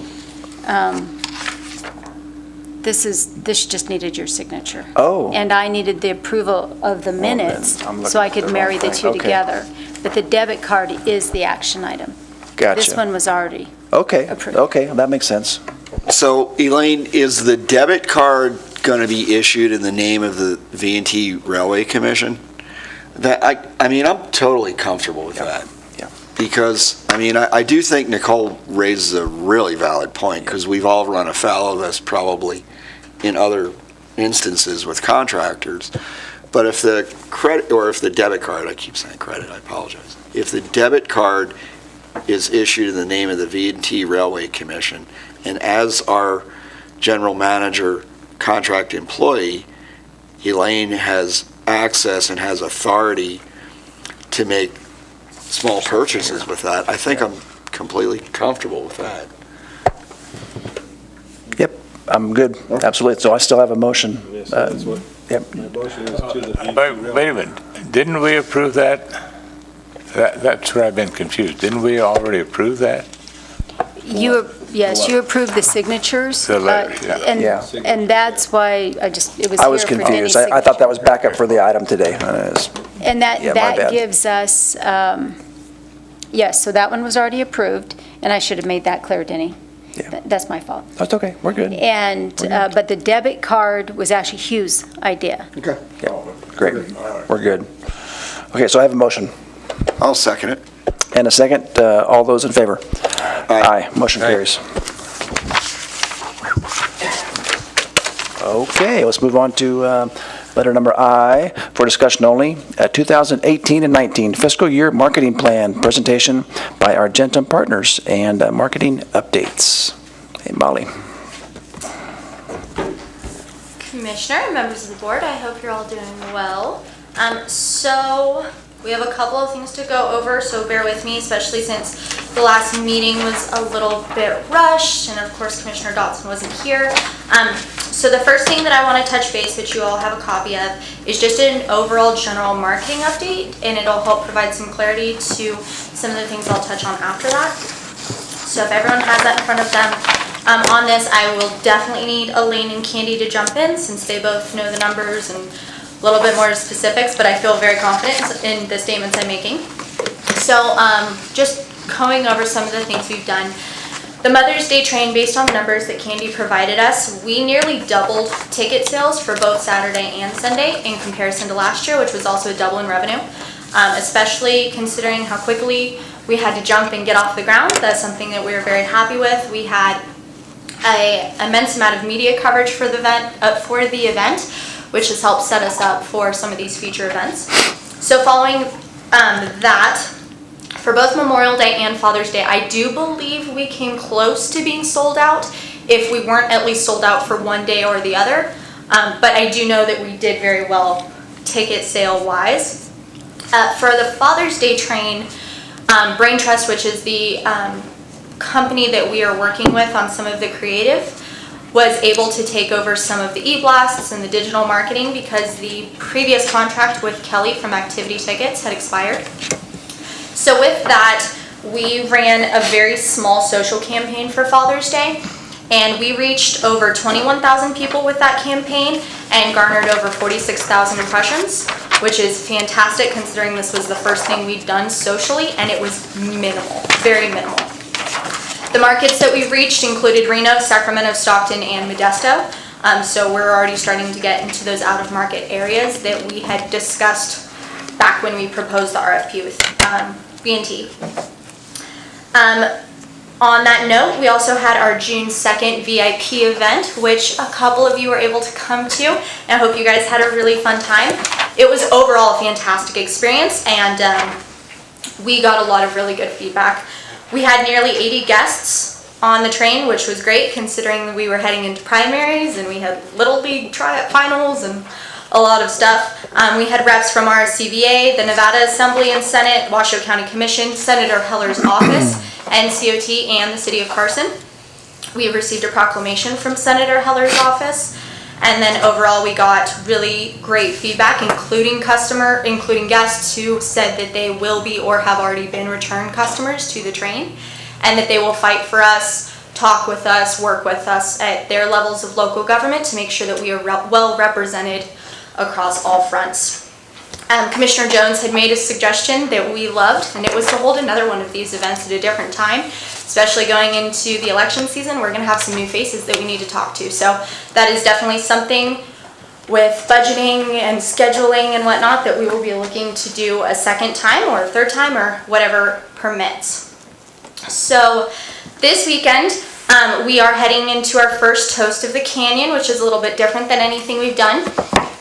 This just needed your signature. Oh. And I needed the approval of the minutes, I'm looking so I at could the marry wrong the thing. two Okay. together. But the debit card is the action item. Gotcha. This one was already Okay, approved. okay, that makes sense. So Elaine, is the debit card going to be issued in the name of the V&T Railway Commission? I mean, I'm totally comfortable with that. yeah. Because, I mean, I do think Nicole raises a really valid point, because we've all run afoul of this probably in other instances with contractors. But if the credit, or if the debit card, I keep saying credit, I apologize. If the debit card is issued in the name of the V&T Railway Commission, and as our general manager contract employee, Elaine has access and has authority to make small purchases with that, I think I'm completely comfortable with that. Yep, I'm good, absolutely. So I still have a motion. Yes, that's what, Yep. my motion is to the. Wait a minute, didn't we approve that? That's where I've been confused. Didn't we already approve that? Yes, you approved the signatures. The letter, yeah. Yeah. And that's why it was I was here for confused. Denny's I thought that was signature. backup for the item today. And Yeah, my that bad. gives us, yes, so that one was already approved, and I should have made that clear, Denny. Yeah. That's my fault. That's okay, we're good. And, but the debit card was actually Hugh's idea. Okay. Great, we're good. Okay, so I have a motion I'll second it. and a second. All those in favor? Aye. Motion carries. Okay, let's move on to letter number I for discussion only. 2018 and 19 fiscal year marketing plan presentation by Argentum Partners and marketing updates. Hey, Molly. Commissioner, members of the board, I hope you're all doing well. So we have a couple of things to go over, so bear with me, especially since the last meeting was a little bit rushed, and of course Commissioner Dotson wasn't here. So the first thing that I want to touch base, which you all have a copy of, is just an overall general marketing update, and it'll help provide some clarity to some of the things I'll touch on after that. So if everyone has that in front of them, on this, I will definitely need Elaine and Candy to jump in, since they both know the numbers and a little bit more specifics, but I feel very confident in the statements I'm making. So just going over some of the things we've done. The Mother's Day train, based on the numbers that Candy provided us, we nearly doubled ticket sales for both Saturday and Sunday in comparison to last year, which was also a double in revenue, especially considering how quickly we had to jump and get off the ground. That's something that we were very happy with. We had an immense amount of media coverage for the event, which has helped set us up for some of these future events. So following that, for both Memorial Day and Father's Day, I do believe we came close to being sold out, if we weren't at least sold out for one day or the other. But I do know that we did very well ticket sale wise. For the Father's Day train, Brain Trust, which is the company that we are working with on some of the creative, was able to take over some of the e-blasts and the digital marketing because the previous contract with Kelly from Activity Tickets had expired. So with that, we ran a very small social campaign for Father's Day, and we reached over 21,000 people with that campaign and garnered over 46,000 impressions, which is fantastic considering this was the first thing we'd done socially, and it was minimal, very minimal. The markets that we reached included Reno, Sacramento, Stockton, and Modesto. So we're already starting to get into those out-of-market areas that we had discussed back when we proposed the RFP with B&T. On that note, we also had our June 2nd VIP event, which a couple of you were able to come to, and I hope you guys had a really fun time. It was overall a fantastic experience, and we got a lot of really good feedback. We had nearly 80 guests on the train, which was great considering we were heading into primaries and we had Little League finals and a lot of stuff. We had reps from our CVA, the Nevada Assembly and Senate, Washoe County Commission, Senator Heller's office, NCOT, and the City of Carson. We received a proclamation from Senator Heller's office, and then overall we got really great feedback, including guests who said that they will be or have already been return customers to the train, and that they will fight for us talk with us, work with us at their levels of local government to make sure that we are well represented across all fronts. Commissioner Jones had made a suggestion that we loved, and it was to hold another one of these events at a different time, especially going into the election season. We're going to have some new faces that we need to talk to. So that is definitely something with budgeting and scheduling and whatnot that we will be looking to do a second time or a third time or whatever permits. So this weekend, we are heading into our first Toast of the Canyon, which is a little bit different than anything we've done.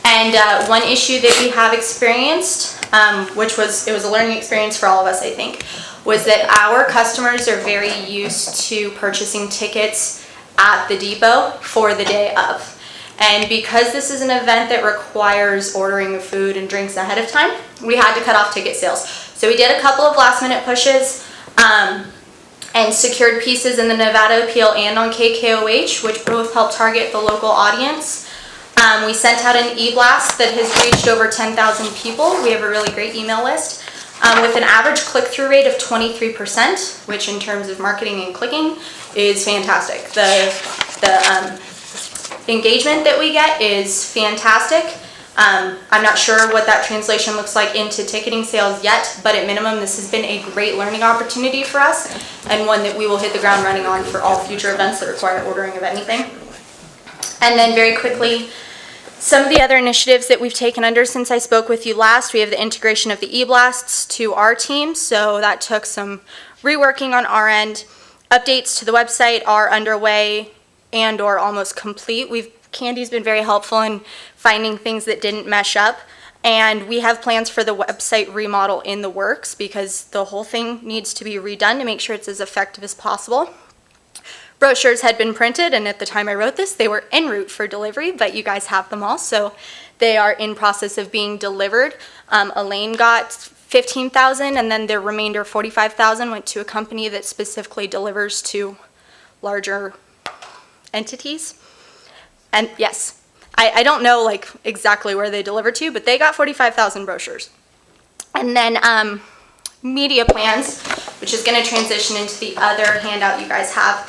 And one issue that we have experienced, it was a learning experience for all of us, I think, was that our customers are very used to purchasing tickets at the depot for the day of. And because this is an event that requires ordering of food and drinks ahead of time, we had to cut off ticket sales. So we did a couple of last minute pushes and secured pieces in the Nevada Appeal and on KKOH, which both helped target the local audience. We sent out an e-blast that has reached over 10,000 people. We have a really great email list with an average click-through rate of 23%, which in terms of marketing and clicking is fantastic. The engagement that we get is fantastic. I'm not sure what that translation looks like into ticketing sales yet, but at minimum this has been a great learning opportunity for us and one that we will hit the ground running on for all future events that require ordering of anything. And then very quickly, some of the other initiatives that we've taken under since I spoke with you last, we have the integration of the e-blasts to our team, so that took some reworking on our end. Updates to the website are underway and or almost complete. Candy's been very helpful in finding things that didn't mesh up, and we have plans for the website remodel in the works because the whole thing needs to be redone to make sure it's as effective as possible. Brochures had been printed, and at the time I wrote this, they were en route for delivery, but you guys have them all, so they are in process of being delivered. Elaine got 15,000, and then the remainder 45,000 went to a company that specifically delivers to larger entities. And yes, I don't know like exactly where they deliver to, but they got 45,000 brochures. And then media plans, which is going to transition into the other handout you guys have.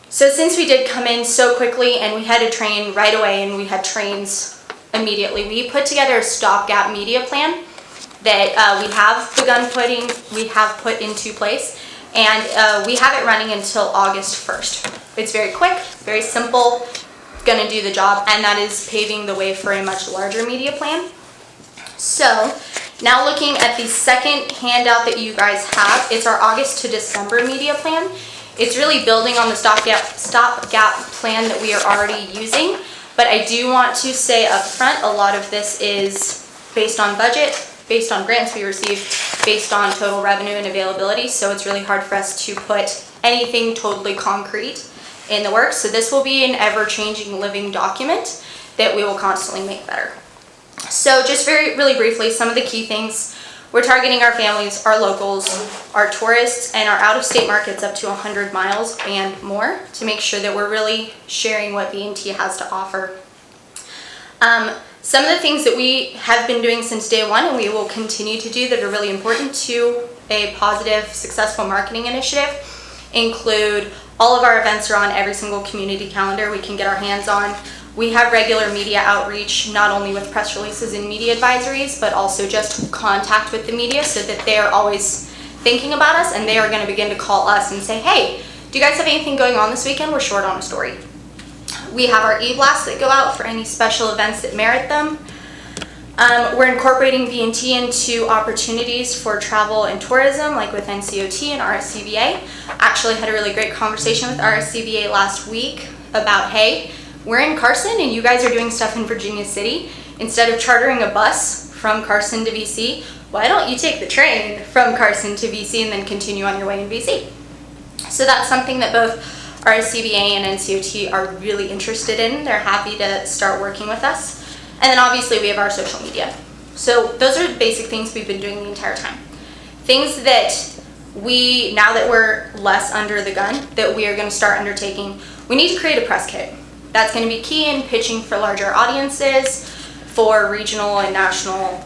So since we did come in so quickly and we had to train right away and we had trains immediately, we put together a stopgap media plan that we have put into place, and we have it running until August 1st. It's very quick, very simple, going to do the job, and that is paving the way for a much larger media plan. So now looking at the second handout that you guys have, it's our August to December media plan. It's really building on the stopgap plan that we are already using, but I do want to say up front, a lot of this is based on budget, based on grants we receive, based on total revenue and availability, so it's really hard for us to put anything totally concrete in the works. So this will be an ever-changing living document that we will constantly make better. So just really briefly, some of the key things. We're targeting our families, our locals, our tourists, and our out-of-state markets up to 100 miles and more to make sure that we're really sharing what B&T has to offer. Some of the things that we have been doing since day one and we will continue to do that are really important to a positive, successful marketing initiative include all of our events are on every single community calendar we can get our hands on. We have regular media outreach, not only with press releases and media advisories, but also just contact with the media so that they are always thinking about us and they are going to begin to call us and say, hey, do you guys have anything going on this weekend? We're short on a story. We have our e-blasts that go out for any special events that merit them. We're incorporating B&T into opportunities for travel and tourism, like with NCOT and RSCVA. Actually had a really great conversation with RSCVA last week about, hey, we're in Carson and you guys are doing stuff in Virginia City. Instead of chartering a bus from Carson to VC, why don't you take the train from Carson to VC and then continue on your way in VC? So that's something that both RSCVA and NCOT are really interested in. They're happy to start working with us. And then obviously we have our social media. So those are basic things we've been doing the entire time. Things that now that we're less under the gun, that we are going to start undertaking, we need to create a press kit. That's going to be key in pitching for larger audiences, for regional and national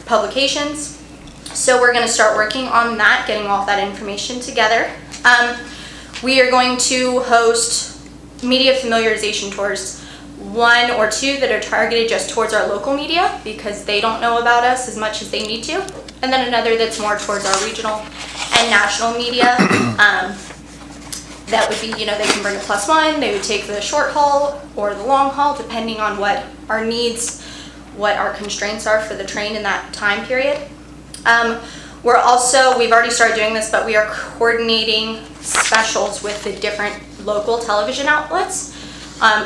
publications. So we're going to start working on that, getting all that information together. we are going to host media familiarization tours. 1 or 2 that are targeted just towards our local media because they don't know about us as much as they need to. And then another that's more towards our regional and national media. That would be, they can bring a +1, they would take the short haul or the long haul, depending on what our needs, what our constraints are for the train in that time period. We've already started doing this, but we are coordinating specials with the different local television outlets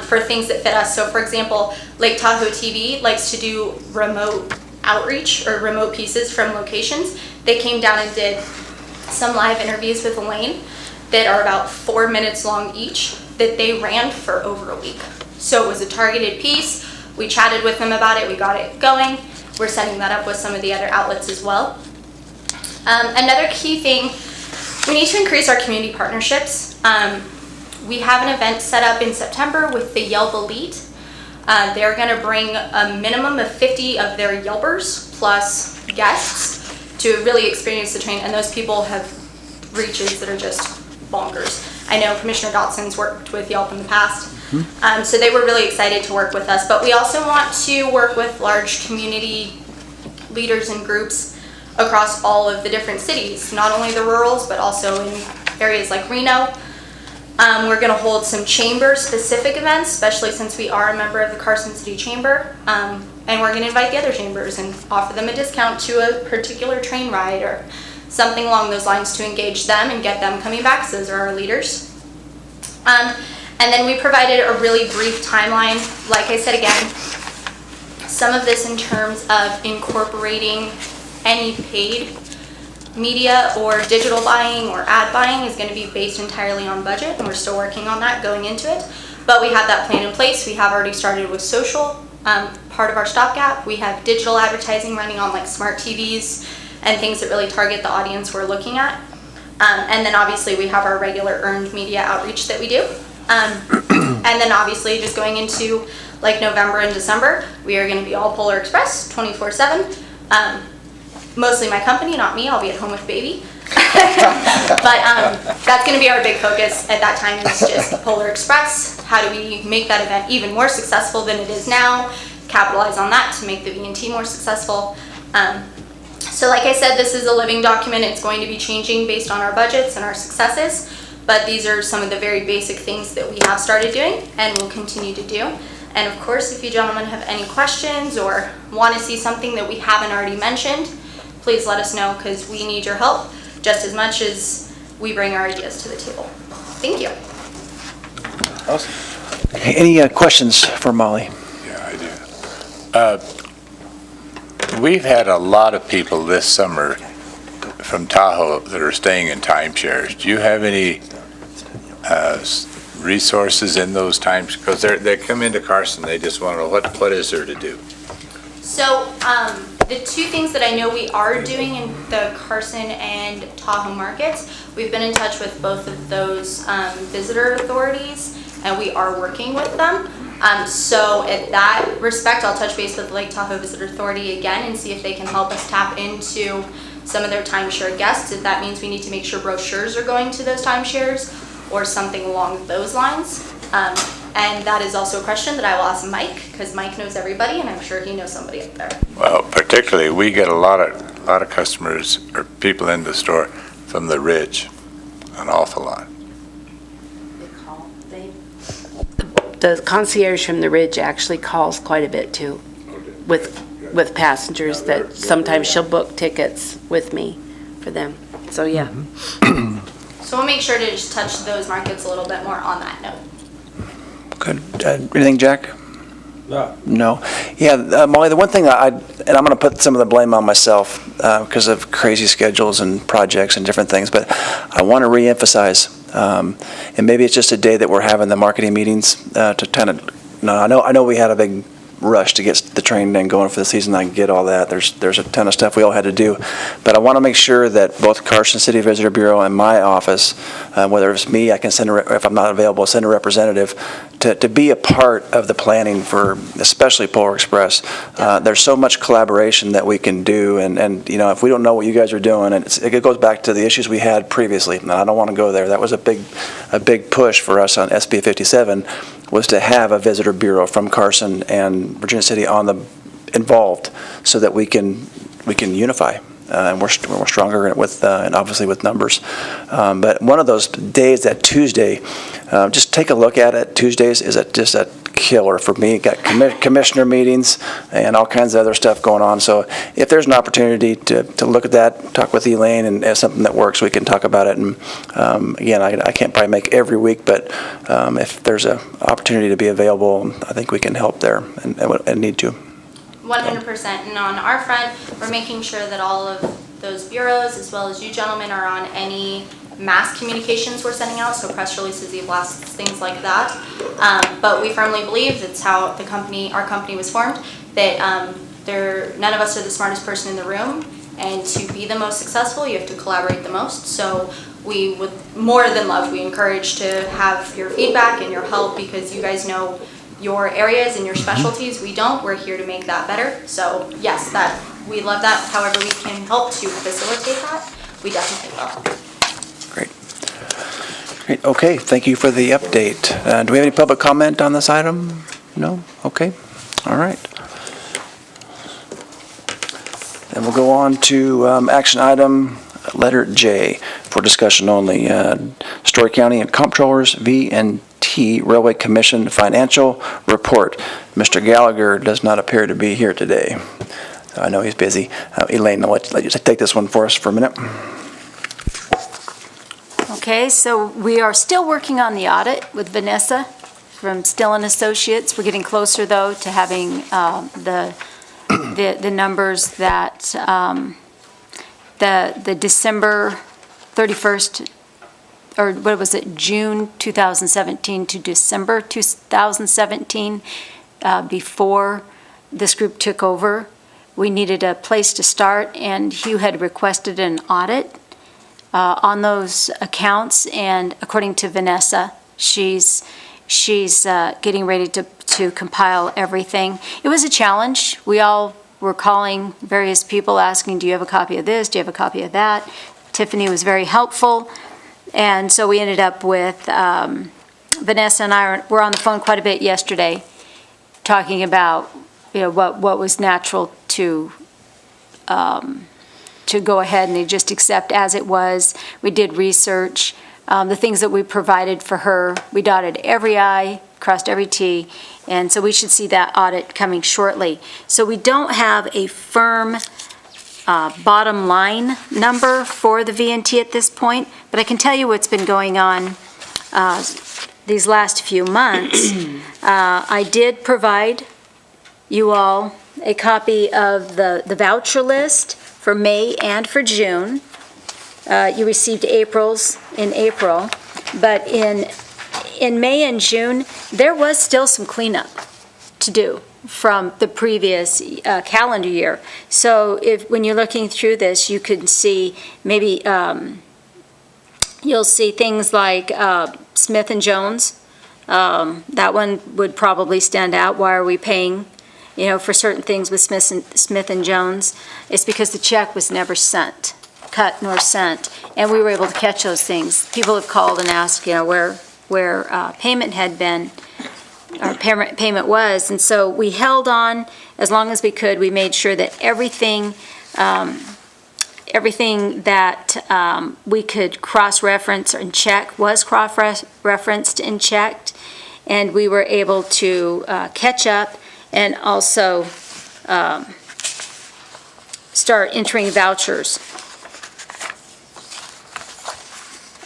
for things that fit us. So for example, Lake Tahoe TV likes to do remote outreach or remote pieces from locations. They came down and did some live interviews with Elaine that are about 4 minutes long each that they ran for over a week. So it was a targeted piece. We chatted with them about it. We got it going. We're setting that up with some of the other outlets as well. Another key thing, we need to increase our community partnerships. We have an event set up in September with the Yelp Elite. They're going to bring a minimum of 50 of their Yelpers plus guests to really experience the train, and those people have reaches that are just bonkers. I know Commissioner Dotson's worked with Yelp in the past, so they were really excited to work with us. But we also want to work with large community leaders and groups across all of the different cities, not only the rurals, but also in areas like Reno. We're going to hold some chamber-specific events, especially since we are a member of the Carson City Chamber, and we're going to invite the other chambers and offer them a discount to a particular train ride or something along those lines to engage them and get them coming back, so those are our leaders. And then we provided a really brief timeline, like I said again, some of this in terms of incorporating any paid media or digital buying or ad buying is going to be based entirely on budget, and we're still working on that going into it. But we have that plan in place. We have already started with social, part of our stopgap. We have digital advertising running on like smart TVs and things that really target the audience we're looking at. And then obviously we have our regular earned media outreach that we do. And then obviously just going into like November and December, we are going to be all Polar Express 24/7. Mostly my company, not me. I'll be at home with baby. But that's going to be our big focus at that time, is just Polar Express. How do we make that event even more successful than it is now? Capitalize on that to make the V&T more successful. So like I said, this is a living document. It's going to be changing based on our budgets and our successes. But these are some of the very basic things that we have started doing and will continue to do. And of course, if you gentlemen have any questions or want to see something that we haven't already mentioned, please let us know, because we need your help just as much as we bring our ideas to the table. Thank you. Awesome. Any questions for Molly? Yeah, I do. We've had a lot of people this summer from Tahoe that are staying in timeshares. Do you have any resources in those times? Because they come into Carson, they just want to know what is there to do. So the two things that I know we are doing in the Carson and Tahoe markets, we've been in touch with both of those visitor authorities, and we are working with them. So at that respect, I'll touch base with Lake Tahoe Visitor Authority again and see if they can help us tap into some of their timeshare guests. If that means we need to make sure brochures are going to those timeshares or something along those lines. And that is also a question that I will ask Mike, because Mike knows everybody, and I'm sure he knows somebody up there. Well, particularly, we get a lot of customers or people in the store from the Ridge, an awful lot. The concierge from the Ridge actually calls quite a bit too, with passengers that sometimes she'll book tickets with me for them. So yeah. So we'll make sure to just touch those markets a little bit more on that note. Good. Anything, Jack? No. No. Yeah, Molly, the one thing and I'm going to put some of the blame on myself because of crazy schedules and projects and different things, but I want to reemphasize, and maybe it's just a day that we're having the marketing meetings to kind of, I know we had a big rush to get the train then going for the season. I can get all that. There's a ton of stuff we all had to do. But I want to make sure that both Carson City Visitor Bureau and my office, whether it's me, I can send, if I'm not available, send a representative to be a part of the planning for especially Polar Express. There's so much collaboration that we can do, and you know, if we don't know what you guys are doing, and it goes back to the issues we had previously, and I don't want to go there. That was a big push for us on SB 57, was to have a visitor bureau from Carson and Virginia City involved, so that we can unify. And we're stronger with, and obviously with numbers. But one of those days, that Tuesday, just take a look at it. Tuesdays is just a killer for me. Got commissioner meetings and all kinds of other stuff going on. So if there's an opportunity to look at that, talk with Elaine, and if something that works, we can talk about it. And again, I can't probably make every week, but if there's an opportunity to be available, I think we can help there and need to. 100%. And on our front, we're making sure that all of those bureaus, as well as you gentlemen, are on any mass communications we're sending out, so press releases, e-blasts, things like that. But we firmly believe that's how our company was formed, that none of us are the smartest person in the room, and to be the most successful, you have to collaborate the most. So we would more than love, we encourage to have your feedback and your help, because you guys know your areas and your specialties. We don't. We're here to make that better. So yes, we love that. However we can help to facilitate that, we definitely will. Great. Okay, thank you for the update. Do we have any public comment on this item? No? Okay. All right. Then we'll go on to action item letter J for discussion only. Story County and Comptroller's V&T Railway Commission Financial Report. Mr. Gallagher does not appear to be here today. So I know he's busy. Elaine, I'll let you take this one for us for a minute. Okay, so we are still working on the audit with Vanessa from Still and Associates. We're getting closer, though, to having the numbers that the December 31st, or what was it, June 2017 to December 2017, before this group took over. We needed a place to start, and Hugh had requested an audit on those accounts, and according to Vanessa, she's getting ready to compile everything. It was a challenge. We all were calling various people asking, do you have a copy of this? Do you have a copy of that? Tiffany was very helpful, and so we ended up with Vanessa and I were on the phone quite a bit yesterday, talking about what was natural to go ahead and just accept as it was. We did research. The things that we provided for her, we dotted every I, crossed every T, and so we should see that audit coming shortly. So we don't have a firm bottom line number for the V&T at this point, but I can tell you what's been going on these last few months. I did provide you all a copy of the voucher list for May and for June. You received April's in April, but in May and June, there was still some cleanup to do from the previous calendar year. So when you're looking through this, you can see maybe you'll see things like Smith and Jones. That one would probably stand out. Why are we paying for certain things with Smith and Jones? It's because the check was never cut nor sent, and we were able to catch those things. People have called and asked, where payment had been, or payment was, and so we held on as long as we could. We made sure that everything that we could cross-reference and check was cross-referenced and checked, and we were able to catch up and also start entering vouchers.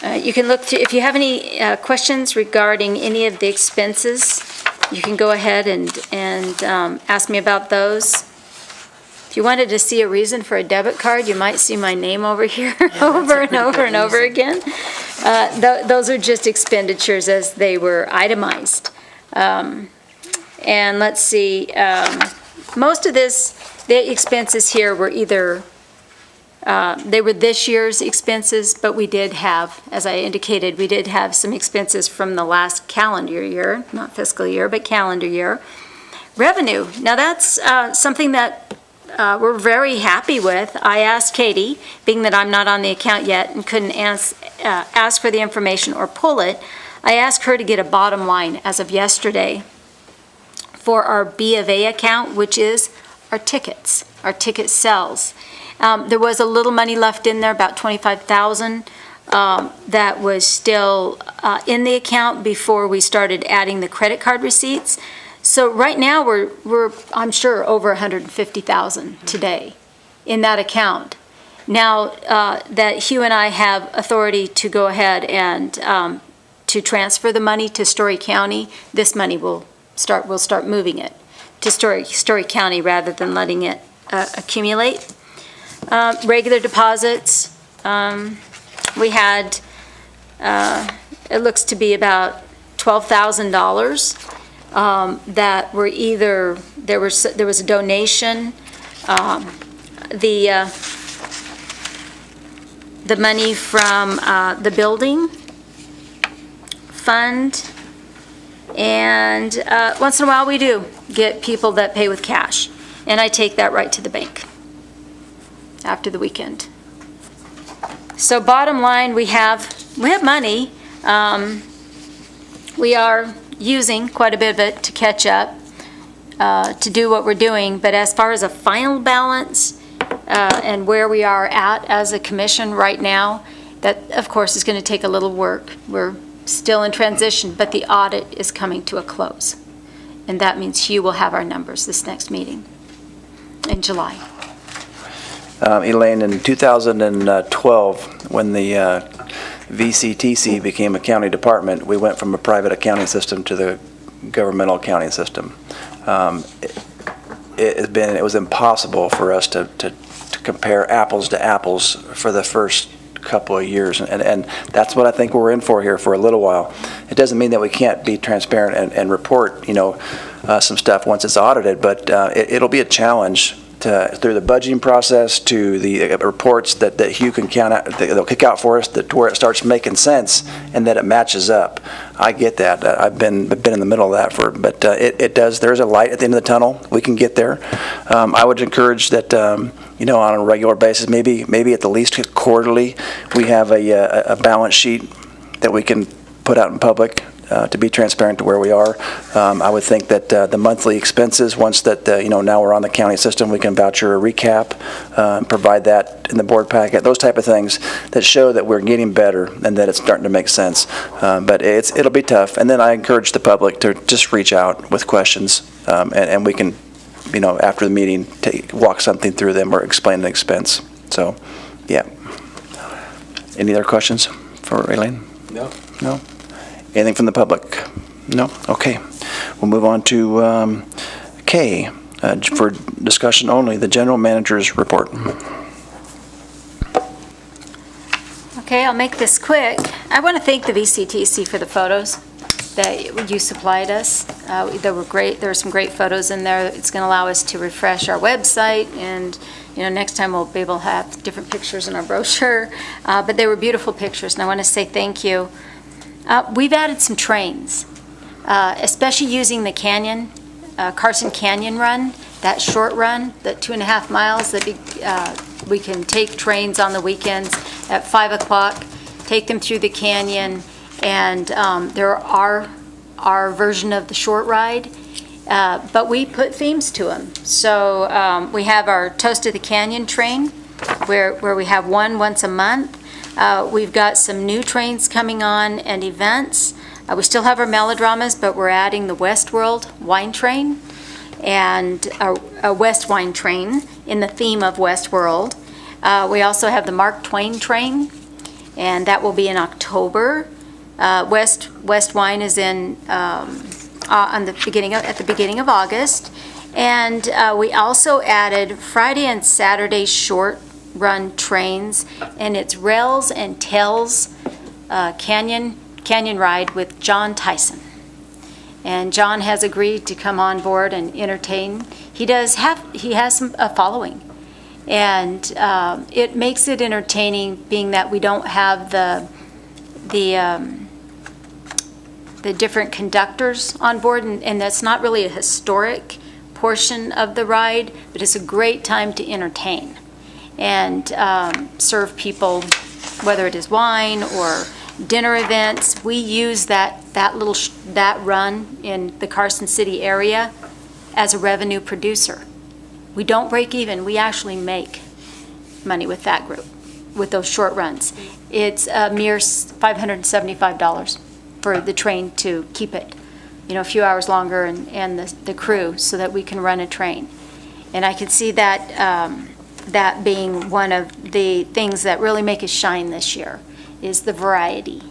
You can look through, if you have any questions regarding any of the expenses, you can go ahead and ask me about those. If you wanted to see a reason for a debit card, you might see my name over here over and over and over again. Those are just expenditures as they were itemized. And let's see, most of the expenses here were either, they were this year's expenses, but we did have, as I indicated, we did have some expenses from the last calendar year, not fiscal year, but calendar year. Revenue, now that's something that we're very happy with. I asked Katie, being that I'm not on the account yet and couldn't ask for the information or pull it, I asked her to get a bottom line as of yesterday for our B of A account, which is our ticket sales. There was a little money left in there, about $25,000, that was still in the account before we started adding the credit card receipts. So right now, we're I'm sure, over $150,000 today in that account. Now that Hugh and I have authority to go ahead and to transfer the money to Story County, this money we'll start moving it to Story County rather than letting it accumulate. Regular deposits, we had, it looks to be about $12,000 that were either, there was a donation, the money from the building fund, and once in a while we do get people that pay with cash, and I take that right to the bank after the weekend. So bottom line, we have money. We are using quite a bit of it to catch up, to do what we're doing, but as far as a final balance and where we are at as a commission right now, that of course is going to take a little work. We're still in transition, but the audit is coming to a close, and that means Hugh will have our numbers this next meeting in July. Elaine, in 2012, when the VCTC became a county department, we went from a private accounting system to the governmental accounting system. It was impossible for us to compare apples to apples for the first couple of years, and that's what I think we're in for here for a little while. It doesn't mean that we can't be transparent and report, some stuff once it's audited, but it'll be a challenge through the budgeting process to the reports that Hugh can count out, they'll kick out for us, that where it starts making sense and that it matches up. I get that. I've been in the middle of that but it does. There's a light at the end of the tunnel. We can get there. I would encourage that on a regular basis, maybe at the least quarterly, we have a balance sheet that we can put out in public. To be transparent to where we are. I would think that the monthly expenses, once that, now we're on the county system, we can voucher a recap, provide that in the board packet, those type of things that show that we're getting better and that it's starting to make sense. But it'll be tough. And then I encourage the public to just reach out with questions, and we can, after the meeting, walk something through them or explain the expense. So, yeah. Any other questions for Elaine? No. No? Anything from the public? No? Okay. We'll move on to K, for discussion only, the general manager's report. Okay, I'll make this quick. I want to thank the VCTC for the photos that you supplied us. They were great. There were some great photos in there. It's going to allow us to refresh our website, and next time we'll be able to have different pictures in our brochure. But they were beautiful pictures, and I want to say thank you. We've added some trains, especially using the canyon, Carson Canyon run, that short run, that 2.5 miles that we can take trains on the weekends at 5 o'clock, take them through the canyon, and there are our version of the short ride, but we put themes to them. So we have our Toast of the Canyon train, where we have one once a month. We've got some new trains coming on and events. We still have our melodramas, but we're adding the Westworld wine train and a West wine train in the theme of Westworld. We also have the Mark Twain train, and that will be in October. West wine is in at the beginning of August, and we also added Friday and Saturday short run trains, and it's Rails and Tails canyon ride with John Tyson. And John has agreed to come on board and entertain. He has a following. And it makes it entertaining, being that we don't have the different conductors on board, and that's not really a historic portion of the ride, but it's a great time to entertain and serve people, whether it is wine or dinner events. We use that run in the Carson City area as a revenue producer. We don't break even, we actually make money with that group, with those short runs. It's a mere $575 for the train to keep it, a few hours longer, and the crew, so that we can run a train. And I could see that being one of the things that really make us shine this year, is the variety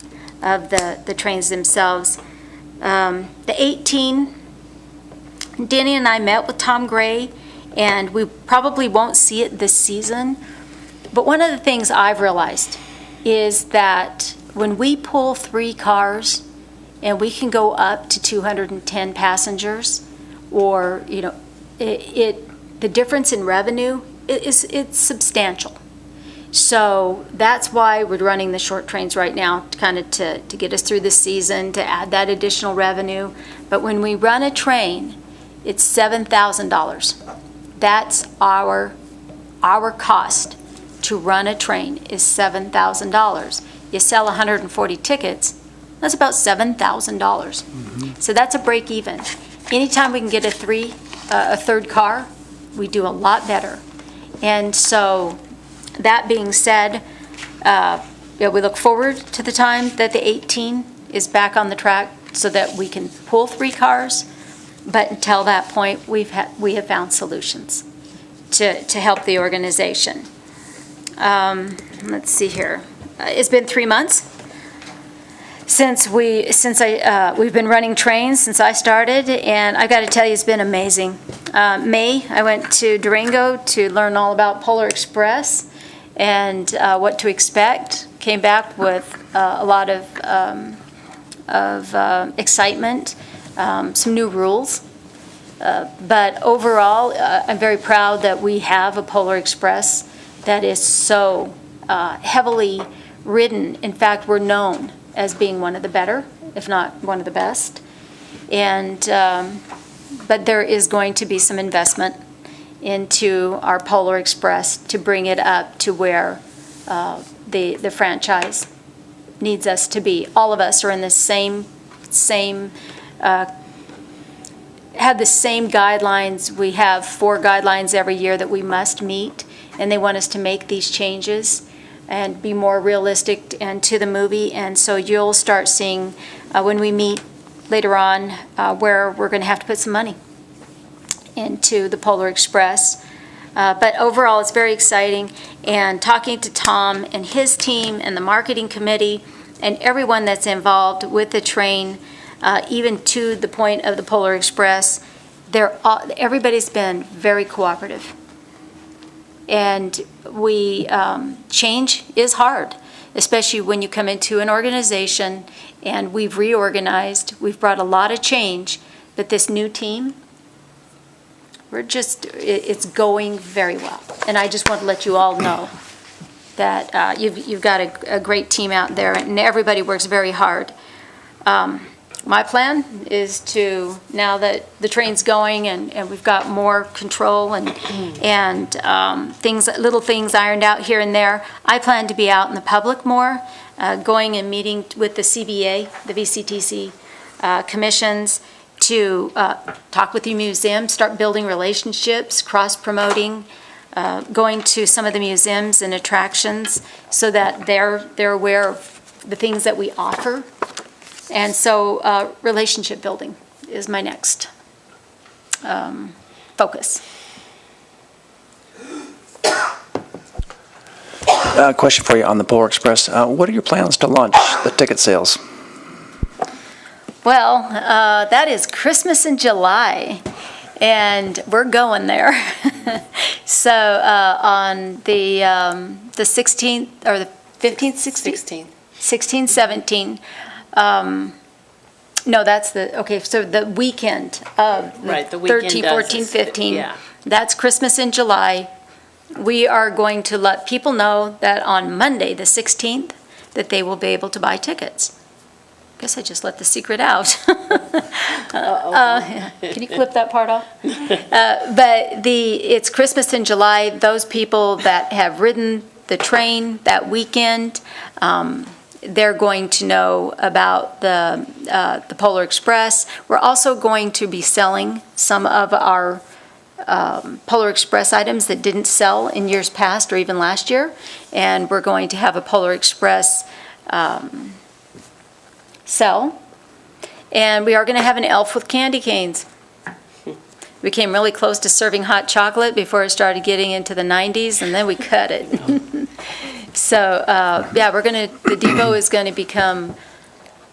of the trains themselves. The 18, Denny and I met with Tom Gray, and we probably won't see it this season. But one of the things I've realized is that when we pull 3 cars and we can go up to 210 passengers, or, the difference in revenue, it's substantial. So that's why we're running the short trains right now, to get us through the season, to add that additional revenue. But when we run a train, it's $7,000. That's our cost to run a train, is $7,000. You sell 140 tickets, that's about $7,000. So that's a break even. Anytime we can get a third car, we do a lot better. And so, that being said, we look forward to the time that the 18 is back on the track, so that we can pull 3 cars. But until that point, we have found solutions to help the organization. Let's see here. It's been 3 months since we've been running trains since I started, and I got to tell you, it's been amazing. May, I went to Durango to learn all about Polar Express and what to expect. Came back with a lot of excitement, some new rules. But overall, I'm very proud that we have a Polar Express that is so heavily ridden. In fact, we're known as being one of the better, if not one of the best. And but there is going to be some investment into our Polar Express to bring it up to where the franchise needs us to be. All of us are in the same have the same guidelines. We have 4 guidelines every year that we must meet, and they want us to make these changes and be more realistic and to the movie. And so you'll start seeing when we meet later on where we're going to have to put some money into the Polar Express. But overall, it's very exciting. And talking to Tom and his team and the marketing committee and everyone that's involved with the train, even to the point of the Polar Express, everybody's been very cooperative. And change is hard, especially when you come into an organization, and we've reorganized, we've brought a lot of change, but this new team, it's going very well. And I just want to let you all know that you've got a great team out there, and everybody works very hard. My plan is to, now that the train's going and we've got more control and little things ironed out here and there, I plan to be out in the public more, going and meeting with the CBA, the VCTC commissions, to talk with the museums, start building relationships, cross-promoting, going to some of the museums and attractions so that they're aware of the things that we offer. And so relationship building is my next focus. Question for you on the Polar Express. What are your plans to launch the ticket sales? Well, that is Christmas in July, and we're going there. So on the 16th, or the 15th, 16th? 16th, 17th. No, that's okay, so the weekend of Right, the weekend 13, does 14, this, 15. yeah. That's Christmas in July. We are going to let people know that on Monday, the 16th, that they will be able to buy tickets. Guess I just let the secret out. Can you clip that part off? But it's Christmas in July. Those people that have ridden the train that weekend, they're going to know about the Polar Express. We're also going to be selling some of our Polar Express items that didn't sell in years past or even last year. And we're going to have a Polar Express sell. And we are going to have an elf with candy canes. We came really close to serving hot chocolate before it started getting into the 90s, and then we cut it. So, yeah, the depot is going to become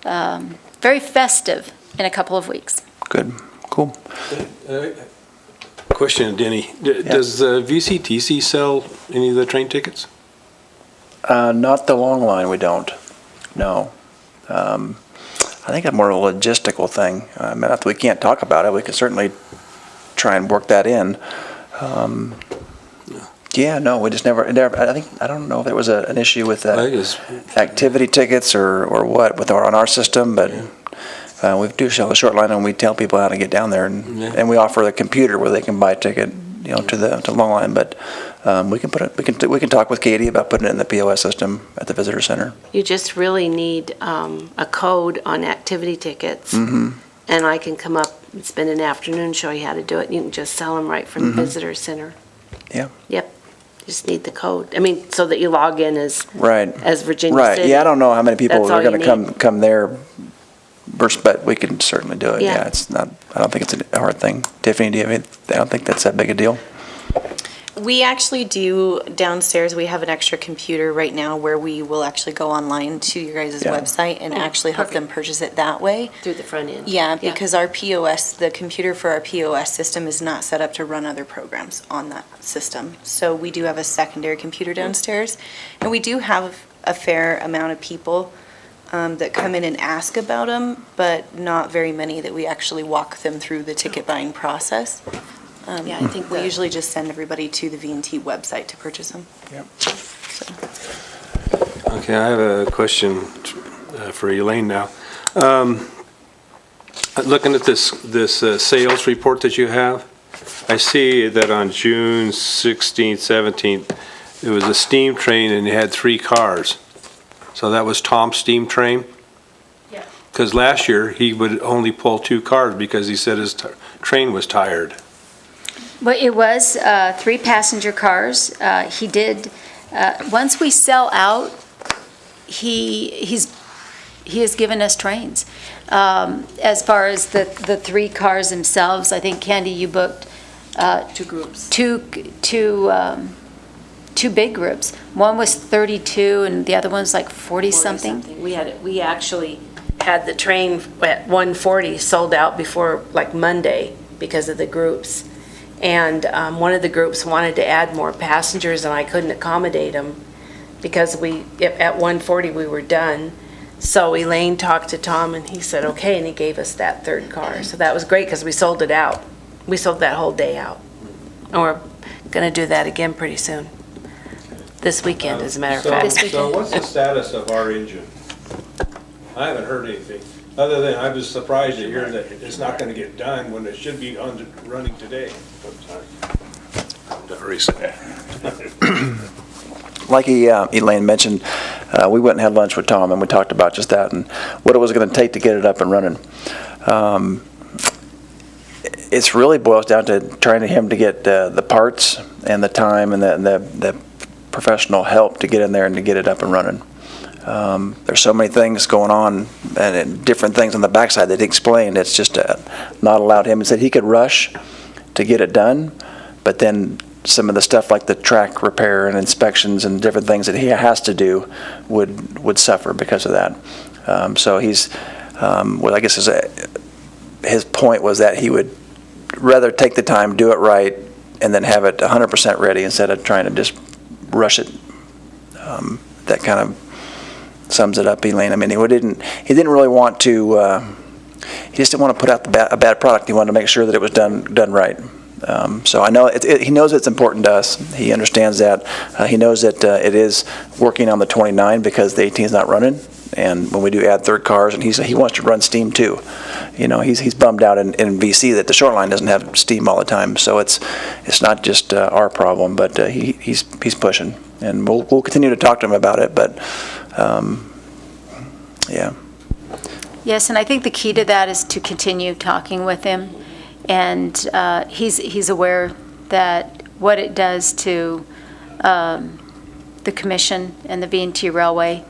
very festive in a couple of weeks. Good, cool. Question, Denny. Does VCTC sell any of the train tickets? Not the long line, we don't, no. I think it's more of a logistical thing. If we can't talk about it, we can certainly try and work that in. Yeah, no, we just never, I don't know if there was an issue with activity tickets or what on our system, but we do sell the short line and we tell people how to get down there and we offer the computer where they can buy a ticket, to the long line, but we can talk with Katie about putting it in the POS system at the visitor center. You just really need a code on activity tickets. Mm-hmm. And I can come up and spend an afternoon, show you how to do it. You can just sell them right from the visitor center. Yeah. Yep. Just need the code. I mean, so that you log in as Virginia Right. City. Yeah, I don't know how many people That's are all going you to need. come there, but we can certainly do it. Yeah. Yeah, it's not. I don't think it's a hard thing. Tiffany, do you have any? I don't think that's that big a deal. We actually do downstairs, we have an extra computer right now where we will actually go online to your guys' Yeah. website and actually help them purchase it that way. Through the front end. Yeah, because our POS, the computer for our POS system is not set up to run other programs on that system. So we do have a secondary computer downstairs. And we do have a fair amount of people that come in and ask about them, but not very many that we actually walk them through the ticket buying process. Yeah, I think We usually just send everybody to the V&T website to purchase them. Okay, I have a question for Elaine now. Looking at this sales report that you have, I see that on June 16th, 17th, it was a steam train and it had 3 cars. So that was Tom's steam train? Yeah. Because last year, he would only pull 2 cars because he said his train was tired. Well, it was 3 passenger cars. He did, once we sell out, he has given us trains. As far as the 3 cars themselves, I think, Candy, you booked 2 groups. two big groups. One was 32 and the other one was like 40-something. We actually had the train at 140 sold out before like Monday because of the groups. And one of the groups wanted to add more passengers and I couldn't accommodate them because at 140 we were done. So Elaine talked to Tom and he said, okay, and he gave us that 3rd car. So that was great because we sold it out. We sold that whole day out. And we're going to do that again pretty soon. This weekend, as a matter of fact. So what's the status of our engine? I haven't heard anything, other than I was surprised to hear that it's not going to get done when it should be running today. Like Elaine mentioned, we went and had lunch with Tom and we talked about just that and what it was going to take to get it up and running. It's really boils down to trying to him to get the parts and the time and the professional help to get in there and to get it up and running. There's so many things going on and different things on the backside that he explained. It's just not allowed him. He said he could rush to get it done, but then some of the stuff like the track repair and inspections and different things that he has to do would suffer because of that. So he's, well, I guess his point was that he would rather take the time, do it right, and then have it 100% ready instead of trying to just rush it. That kind of sums it up, Elaine. I mean, he didn't really want to he just didn't want to put out a bad product. He wanted to make sure that it was done right. So I know he knows it's important to us. He understands that. He knows that it is working on the 29 because the 18 is not running. And when we do add third cars, and he wants to run steam too. You know, he's bummed out in VC that the short line doesn't have steam all the time. So it's not just our problem, but he's pushing, and we'll continue to talk to him about it. But yeah. Yes, and I think the key to that is to continue talking with him, and he's aware that what it does to the commission and the V&T Railway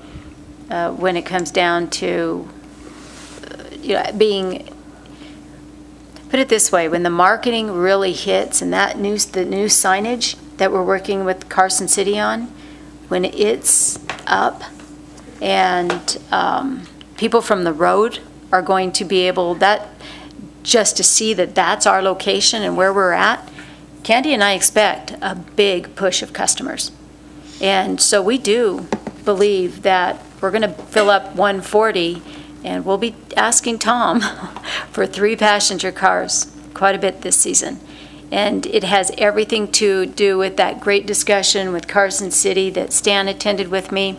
when it comes down to being, put it this way, when the marketing really hits and the new signage that we're working with Carson City on, when it's up and people from the road are going to be able just to see that that's our location and where we're at. Candy and I expect a big push of customers. And so we do believe that we're going to fill up 140, and we'll be asking Tom for 3 passenger cars quite a bit this season. And it has everything to do with that great discussion with Carson City that Stan attended with me.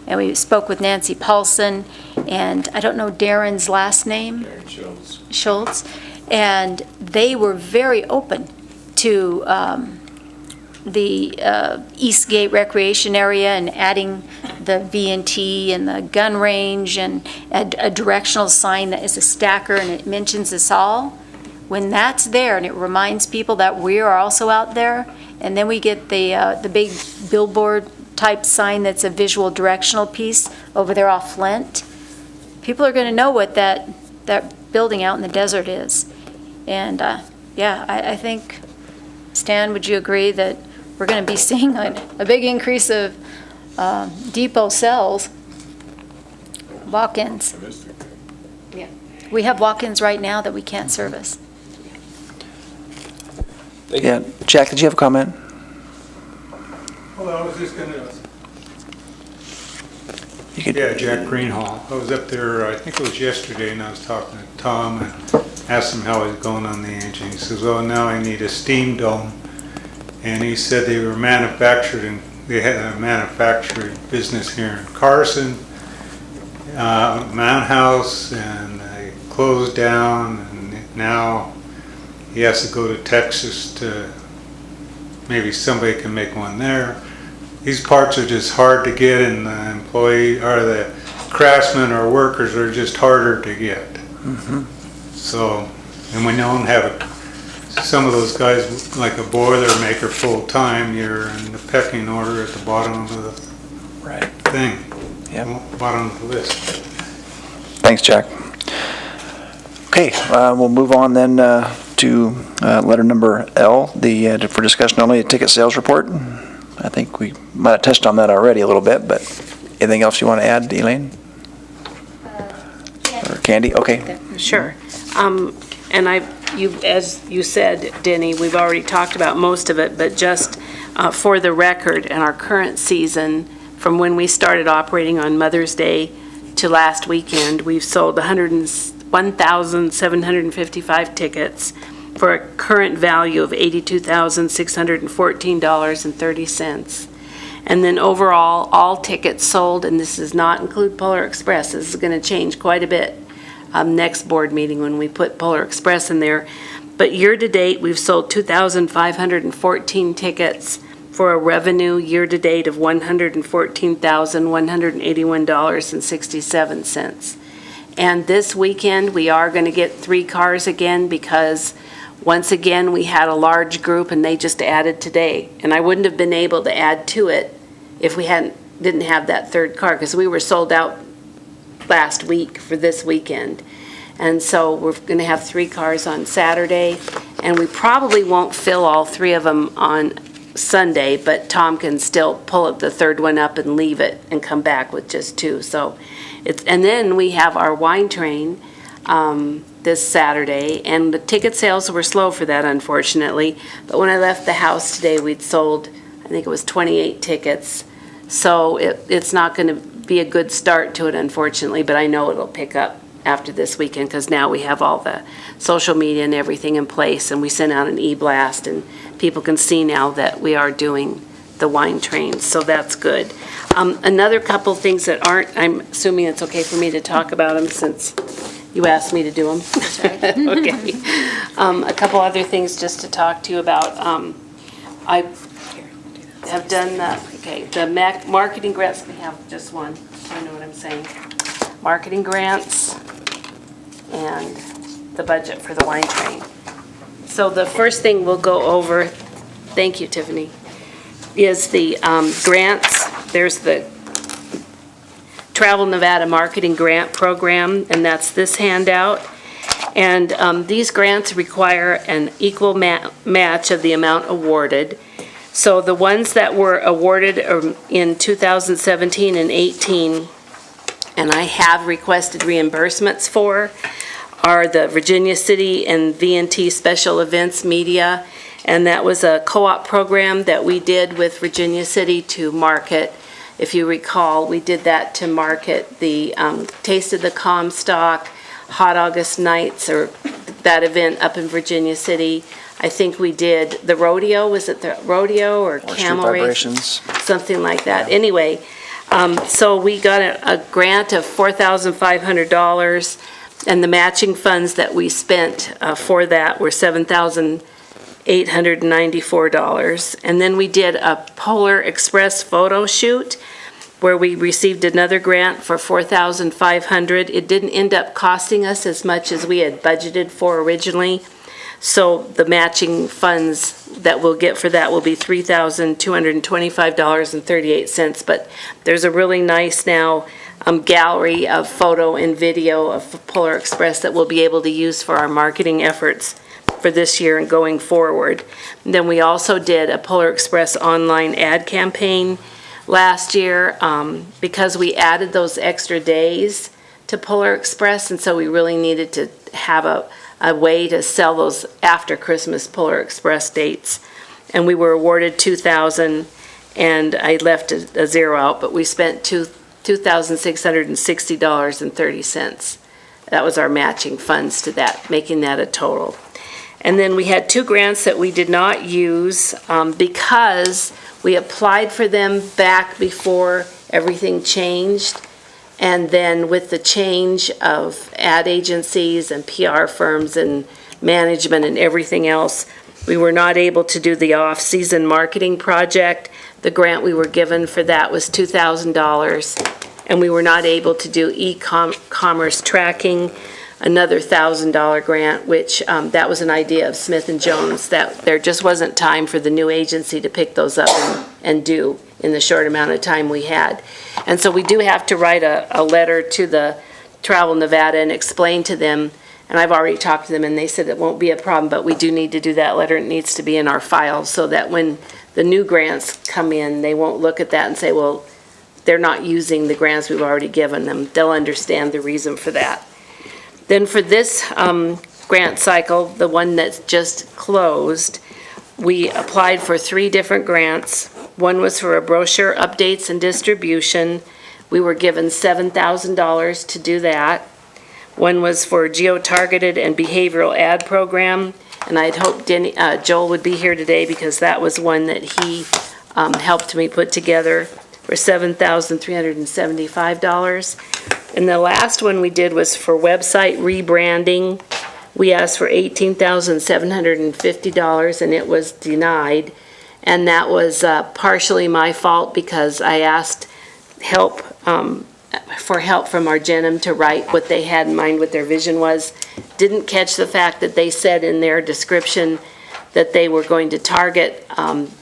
And we spoke with Nancy Paulson, and I don't know Darren's last name. Darren Schultz. And they were very open to the Eastgate Recreation Area and adding the V&T and the gun range and a directional sign that is a stacker and it mentions us all. When that's there and it reminds people that we are also out there, and then we get the big billboard type sign that's a visual directional piece over there off Flint, people are going to know what that building out in the desert is. And I think, Stan, would you agree that we're going to be seeing a big increase of depot sales, walk-ins? Yeah. We have walk-ins right now that we can't service. Yeah, Jack, did you have a comment? Well, I was just gonna, You could, yeah, Jack Greenhall. I was up there, I think it was yesterday, and I was talking to Tom and asked him how he's going on the engine. He says, well, now I need a steam dome. And he said they were manufactured, they had a manufacturing business here in Carson, Mount House, and they closed down, and now he has to go to Texas to, maybe somebody can make one there. These parts are just hard to get, and the employee, or the craftsmen or workers are just harder to get. So, and we don't have some of those guys, like a boiler maker full-time, you're in the pecking order at the bottom of the thing. Yep. Bottom of the list. Thanks, Jack. Okay, we'll move on then to letter number L, for discussion only, the ticket sales report. I think we might have touched on that already a little bit, but anything else you want to add, Elaine? Or Candy? Okay. Sure. And as you said, Denny, we've already talked about most of it, but just for the record, in our current season, from when we started operating on Mother's Day to last weekend, we've sold 1,755 tickets for a current value of $82,614.30. And then overall, all tickets sold, and this does not include Polar Express, this is going to change quite a bit next board meeting when we put Polar Express in there. But year-to-date, we've sold 2,514 tickets for a revenue year-to-date of $114,181.67. And this weekend, we are going to get 3 cars again because, once again, we had a large group and they just added today. And I wouldn't have been able to add to it if we didn't have that 3rd car, because we were sold out last week for this weekend. And so we're going to have 3 cars on Saturday, and we probably won't fill all 3 of them on Sunday, but Tom can still pull the 3rd one up and leave it and come back with just 2. So and then we have our wine train this Saturday, and the ticket sales were slow for that, unfortunately. But when I left the house today, we'd sold, I think it was 28 tickets. So it's not going to be a good start to it, unfortunately, but I know it'll pick up after this weekend, because now we have all the social media and everything in place, and we sent out an e-blast, and people can see now that we are doing the wine trains, so that's good. Another couple things that aren't, I'm assuming it's okay for me to talk about them since you asked me to do them. That's right. Okay. A couple other things just to talk to you about. I have done the marketing grants. We have just one, so I know what I'm saying. Marketing grants and the budget for the wine train. So the first thing we'll go over, thank you, Tiffany, is the grants. There's the Travel Nevada Marketing Grant Program, and that's this handout. And these grants require an equal match of the amount awarded. So the ones that were awarded in 2017 and 18, and I have requested reimbursements for, are the Virginia City and VNT Special Events Media. And that was a co-op program that we did with Virginia City to market. If you recall, we did that to market the Taste of the Comstock, Hot August Nights, or that event up in Virginia City. I think we did the rodeo, was it the rodeo or camel race? Vibrations. Something like that. Anyway, so we got a grant of $4,500, and the matching funds that we spent for that were $7,894. And then we did a Polar Express photo shoot where we received another grant for $4,500. It didn't end up costing us as much as we had budgeted for originally. So the matching funds that we'll get for that will be $3,225.38. But there's a really nice now gallery of photo and video of Polar Express that we'll be able to use for our marketing efforts for this year and going forward. And then we also did a Polar Express online ad campaign last year because we added those extra days to Polar Express, and so we really needed to have a way to sell those after Christmas Polar Express dates. And we were awarded $2,000, and I left a zero out, but we spent $2,660.30. That was our matching funds to that, making that a total. And then we had two grants that we did not use because we applied for them back before everything changed. And then with the change of ad agencies and PR firms and management and everything else, we were not able to do the off-season marketing project. The grant we were given for that was $2,000. And we were not able to do e-commerce tracking, another $1,000 grant, which that was an idea of Smith & Jones, that there just wasn't time for the new agency to pick those up and do in the short amount of time we had. And so we do have to write a letter to the Travel Nevada and explain to them, and I've already talked to them and they said it won't be a problem, but we do need to do that letter. It needs to be in our files so that when the new grants come in, they won't look at that and say, well, they're not using the grants we've already given them. They'll understand the reason for that. Then for this grant cycle, the one that's just closed, we applied for 3 different grants. One was for a brochure updates and distribution. We were given $7,000 to do that. One was for geo-targeted and behavioral ad program, and I'd hoped Joel would be here today because that was one that he helped me put together for $7,375. And the last one we did was for website rebranding. We asked for $18,750 and it was denied. And that was partially my fault because I asked for help from Argenum to write what they had in mind, what their vision was. Didn't catch the fact that they said in their description that they were going to target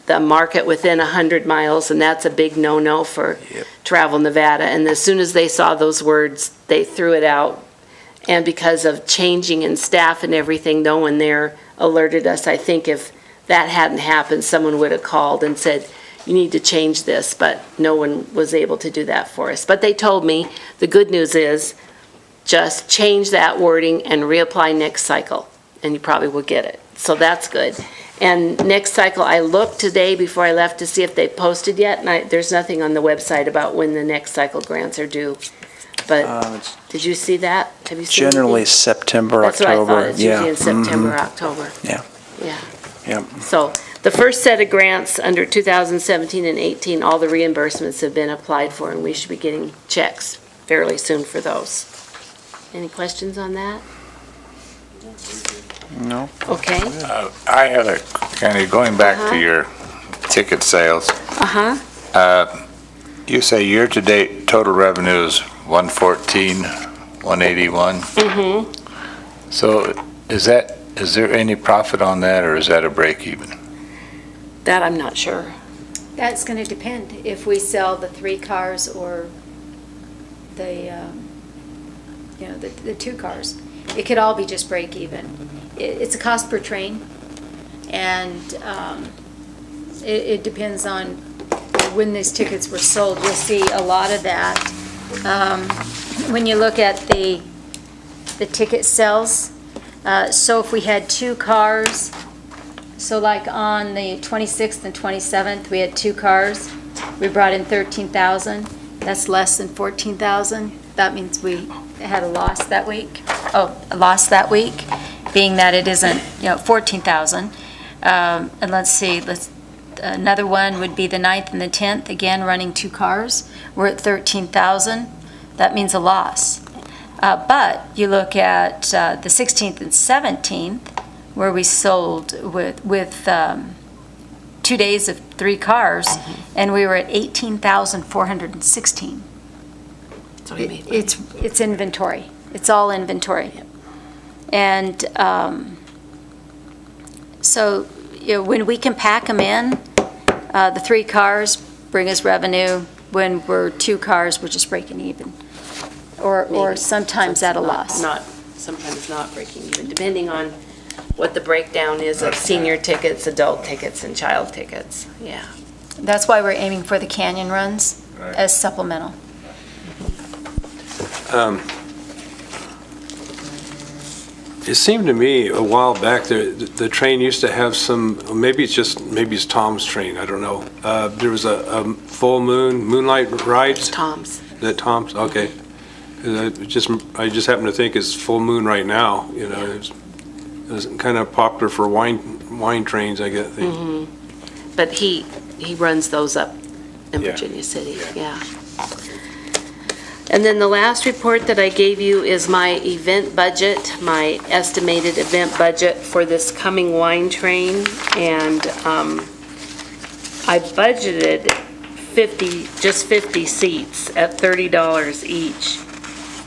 the market within 100 miles, and that's a big no-no for Travel Nevada. And as soon as they saw those words, they threw it out. And because of changing in staff and everything, no one there alerted us. I think if that hadn't happened, someone would have called and said, you need to change this, but no one was able to do that for us. But they told me, the good news is, just change that wording and reapply next cycle, and you probably will get it. So that's good. And next cycle, I looked today before I left to see if they posted yet, and there's nothing on the website about when the next cycle grants are due. but It's did you see that? Have you seen generally anything? September, That's what I October. thought, it's usually in Yeah. September, October. Yeah. Yeah. Yep. So the first set of grants under 2017 and 18, all the reimbursements have been applied for, and we should be getting checks fairly soon for those. Any questions on that? No. Okay. I had a, Kenny, going back Uh-huh. to your ticket sales, Uh-huh. you say year-to-date total revenue is 114, 181? Mm-hmm. So is there any profit on that, or is that a break even? That I'm not sure. That's going to depend if we sell the 3 cars or the, the 2 cars. It could all be just break even. It's a cost per train, and it depends on when these tickets were sold. You'll see a lot of that. When you look at the ticket sales, so if we had 2 cars, so like on the 26th and 27th, we had 2 cars. We brought in 13,000. That's less than 14,000. That means we had a loss that week. Oh, a loss that week, being that it isn't, 14,000. And let's see, another one would be the 9th and the 10th, again, running 2 cars. We're at 13,000. That means a loss. But you look at the 16th and 17th, where we sold with 2 days of 3 cars, and we were at 18,416. So we made money. It's inventory. It's all inventory. And so, when we can pack them in, the 3 cars bring us revenue. When we're 2 cars, we're just breaking even. Or Maybe. sometimes at a loss. Sometimes not breaking even, depending on what the breakdown is of senior tickets, adult tickets, and child tickets. Yeah. That's why we're aiming for the canyon runs as supplemental. It seemed to me a while back the train used to have some, maybe it's Tom's train, I don't know. There was a full moonlight rides. Tom's. Is that Tom's? Okay. I just happen to think it's full moon right now, It's kind of popular for wine trains, I guess. But he runs those up in Yeah. Virginia City, yeah. And then the last report that I gave you is my event budget, my estimated event budget for this coming wine train. And I budgeted 50 seats at $30 each.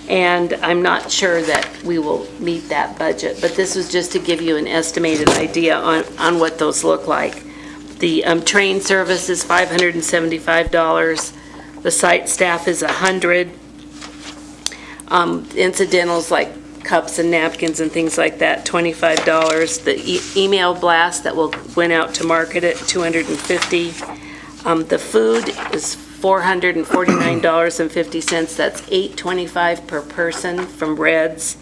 And I'm not sure that we will meet that budget, but this was just to give you an estimated idea on what those look like. The train service is $575. The site staff is $100. Incidentals like cups and napkins and things like that, $25. The email blast that went out to market it, $250. The food is $449.50. That's $8.25 per person from Reds.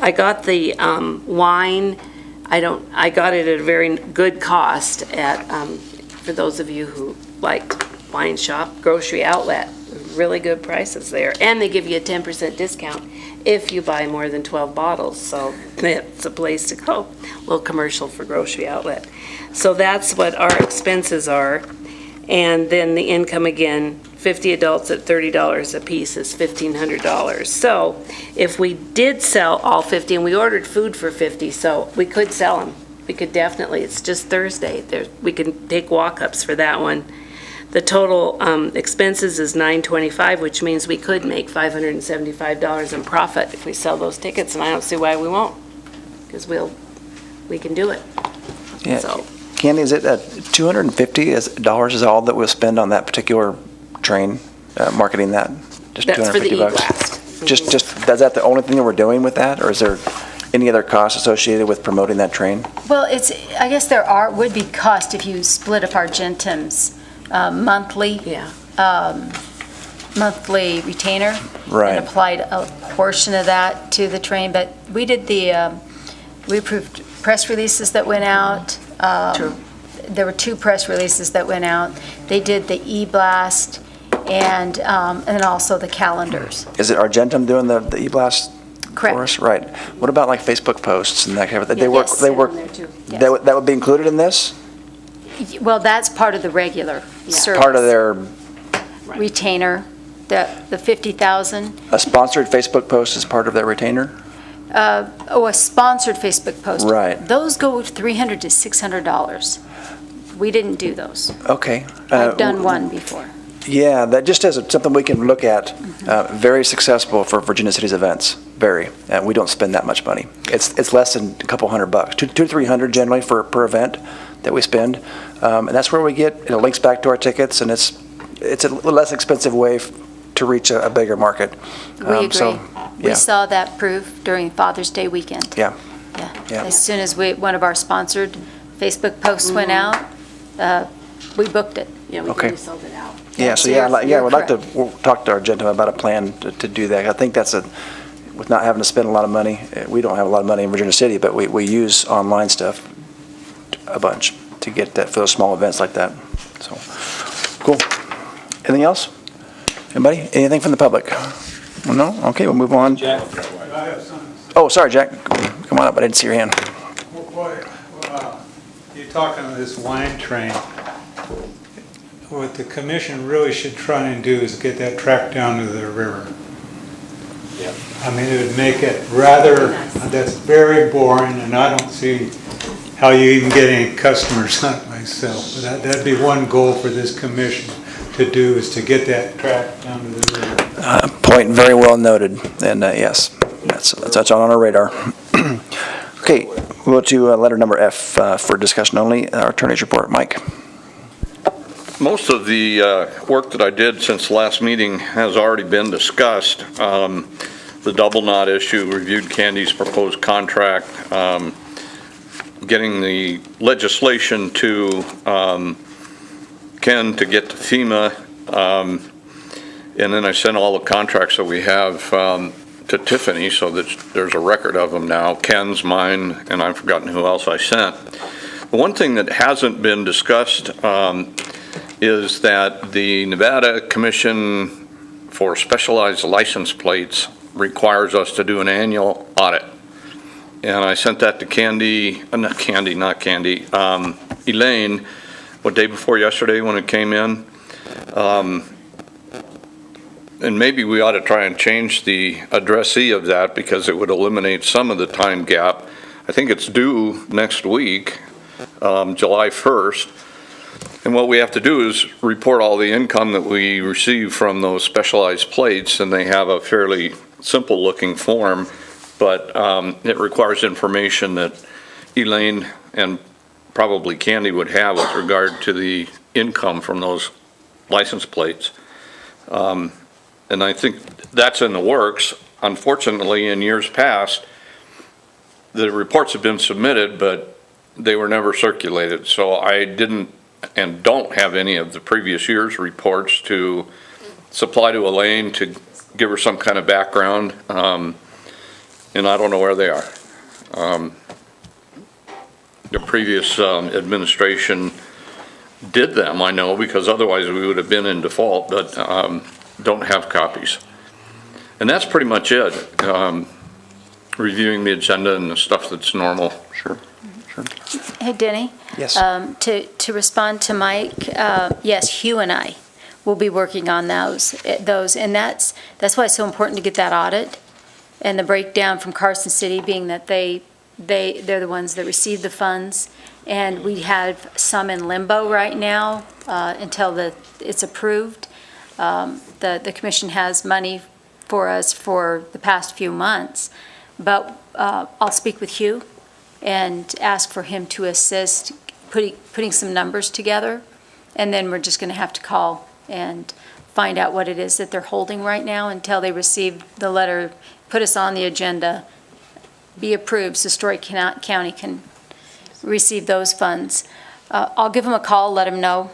I got the wine. I got it at a very good cost at, for those of you who like wine shop, Grocery Outlet. Really good prices there. And they give you a 10% discount if you buy more than 12 bottles. So it's a place to go. A little commercial for Grocery Outlet. So that's what our expenses are. And then the income again, 50 adults at $30 a piece is $1,500. So if we did sell all 50, and we ordered food for 50, so we could sell them. We could definitely, it's just Thursday. We can take walk-ups for that one. The total expenses is $925, which means we could make $575 in profit if we sell those tickets, and I don't see why we won't, because we can do it. Yeah. So. Candy, is it $250 is all that we'll spend on that particular train, marketing that? Just That's for the $250? e-blast. Just, is that the only thing that we're doing with that, or is there any other costs associated with promoting that train? Well, I guess would be cost if you split up Argentum's monthly. Yeah. Monthly retainer. Right. And applied a portion of that to the train, but we did we approved press releases that went out. True. There were 2 press releases that went out. They did the e-blast, and then also the calendars. Is it Argentum doing the e-blast for us? Correct. Right. What about like Facebook posts and that kind of thing? Yes. They work, In there too. Yes. that would be included in this? Well, that's part of the regular service. Part of their, Retainer, the 50,000. a sponsored Facebook post is part of their retainer? A sponsored Facebook post. Right. Those go $300 to $600. We didn't do those. Okay. I've done one before. Yeah, that just as something we can look at. Very successful for Virginia City's events, very. And we don't spend that much money. It's less than a couple $100, two to 300 generally per event that we spend. And that's where we get, it links back to our tickets, and it's a little less expensive way to reach a bigger market. We agree. So, We yeah. saw that proof during Father's Day weekend. Yeah. Yeah. As soon as one of our sponsored Facebook posts went out, we booked it. Yeah, we Okay. really sold it out. Yeah, so You're we'd like to correct. talk to Argentum about a plan to do that. I think that's with not having to spend a lot of money, we don't have a lot of money in Virginia City, but we use online stuff a bunch to get that, for those small events like that. So, cool. Anything else? Anybody? Anything from the public? No? Okay, we'll move on. Jack? I have some, Oh, sorry, Jack. Come on up, I didn't see your hand. you're talking of this wine train. What the commission really should try and do is get that track down to the river. Yeah. I mean, it would make it rather, that's very boring, and I don't see how you even get any customers on it myself. But that'd be one goal for this commission to do, is to get that track down to the river. Point very well noted, and yes, that's on our radar. Okay, we'll go to letter number F for discussion only, our attorney's report. Mike? Most of the work that I did since the last meeting has already been discussed. The double knot issue, reviewed Candy's proposed contract, getting the legislation to Ken to get to FEMA, and then I sent all the contracts that we have to Tiffany so that there's a record of them now, Ken's, mine, and I've forgotten who else I sent. The one thing that hasn't been discussed is that the Nevada Commission for Specialized License Plates requires us to do an annual audit. And I sent that to Elaine, what, day before yesterday when it came in. And maybe we ought to try and change the addressee of that, because it would eliminate some of the time gap. I think it's due next week, July 1st. And what we have to do is report all the income that we receive from those specialized plates, and they have a fairly simple looking form, but it requires information that Elaine and probably Candy would have with regard to the income from those license plates. And I think that's in the works. Unfortunately, in years past, the reports have been submitted, but they were never circulated. So I didn't and don't have any of the previous year's reports to supply to Elaine to give her some kind of background, and I don't know where they are. The previous administration did them, I know, because otherwise we would have been in default, but don't have copies. And that's pretty much it. Reviewing the agenda and the stuff that's normal. Sure. Hey, Denny? Yes. To respond to Mike, yes, Hugh and I will be working on those, and that's why it's so important to get that audit and the breakdown from Carson City, being that they're the ones that receive the funds, and we have some in limbo right now until it's approved. The commission has money for us for the past few months, but I'll speak with Hugh and ask for him to assist putting some numbers together, and then we're just going to have to call and find out what it is that they're holding right now until they receive the letter, put us on the agenda, be approved, so Story County can receive those funds. I'll give them a call, let them know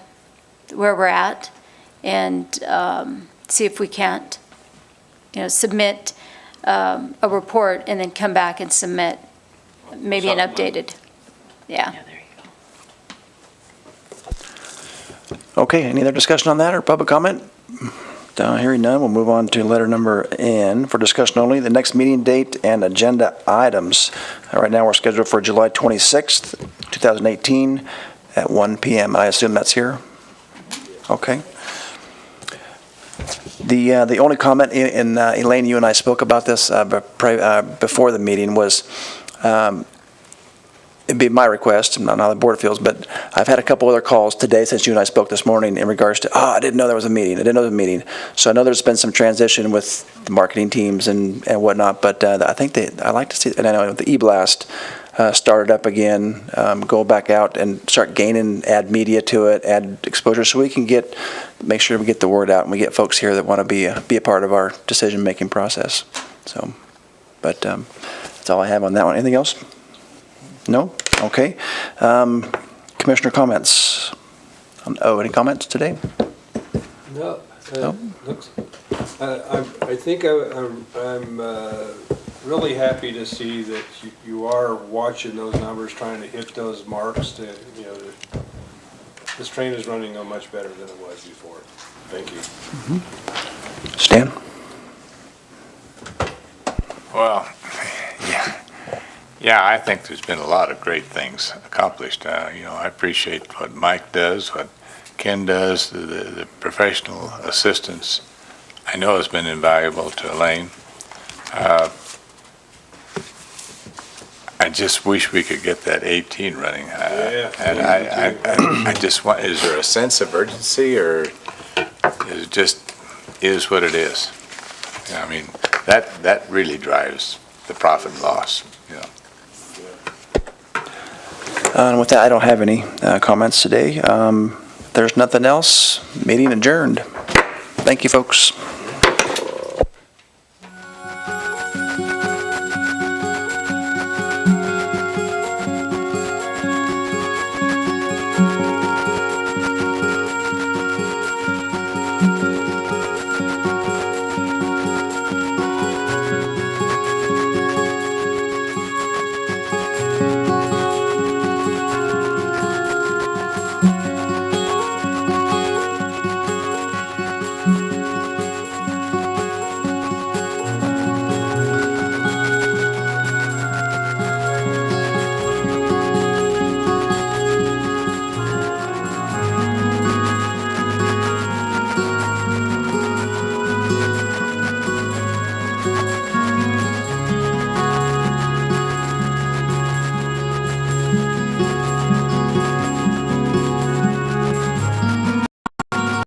where we're at, and see if we can't, submit a report and then come back and submit maybe an updated, yeah. Okay, any other discussion on that or public comment? Hearing none, we'll move on to letter number N for discussion only. The next meeting date and agenda items. Right now, we're scheduled for July 26th, 2018 at 1 PM. I assume that's here? Okay. The only comment, in Elaine, you and I spoke about this before the meeting, was it'd be my request, not how the board feels, but I've had a couple other calls today since you and I spoke this morning in regards to, I didn't know there was a meeting. So I know there's been some transition with the marketing teams and whatnot, but I think I like to see, and I know the e-blast started up again, go back out and start add media to it, add exposure, so we can make sure we get the word out and we get folks here that want to be a part of our decision-making process. So, but that's all I have on that one. Anything else? No? Okay. Commissioner comments? Any comments today? No. No? I think I'm really happy to see that you are watching those numbers, trying to hit those marks. This train is running much better than it was before. Thank you. Mm-hmm. Stan? Well, yeah, I think there's been a lot of great things accomplished. I appreciate what Mike does, what Ken does, the professional assistance. I know has been invaluable to Elaine. I just wish we could get that 18 running. And I just want, is there a sense of urgency, or is it just is what it is? I mean, that really drives the profit and loss, And with that, I don't have any comments today. If there's nothing else, meeting adjourned. Thank you, folks.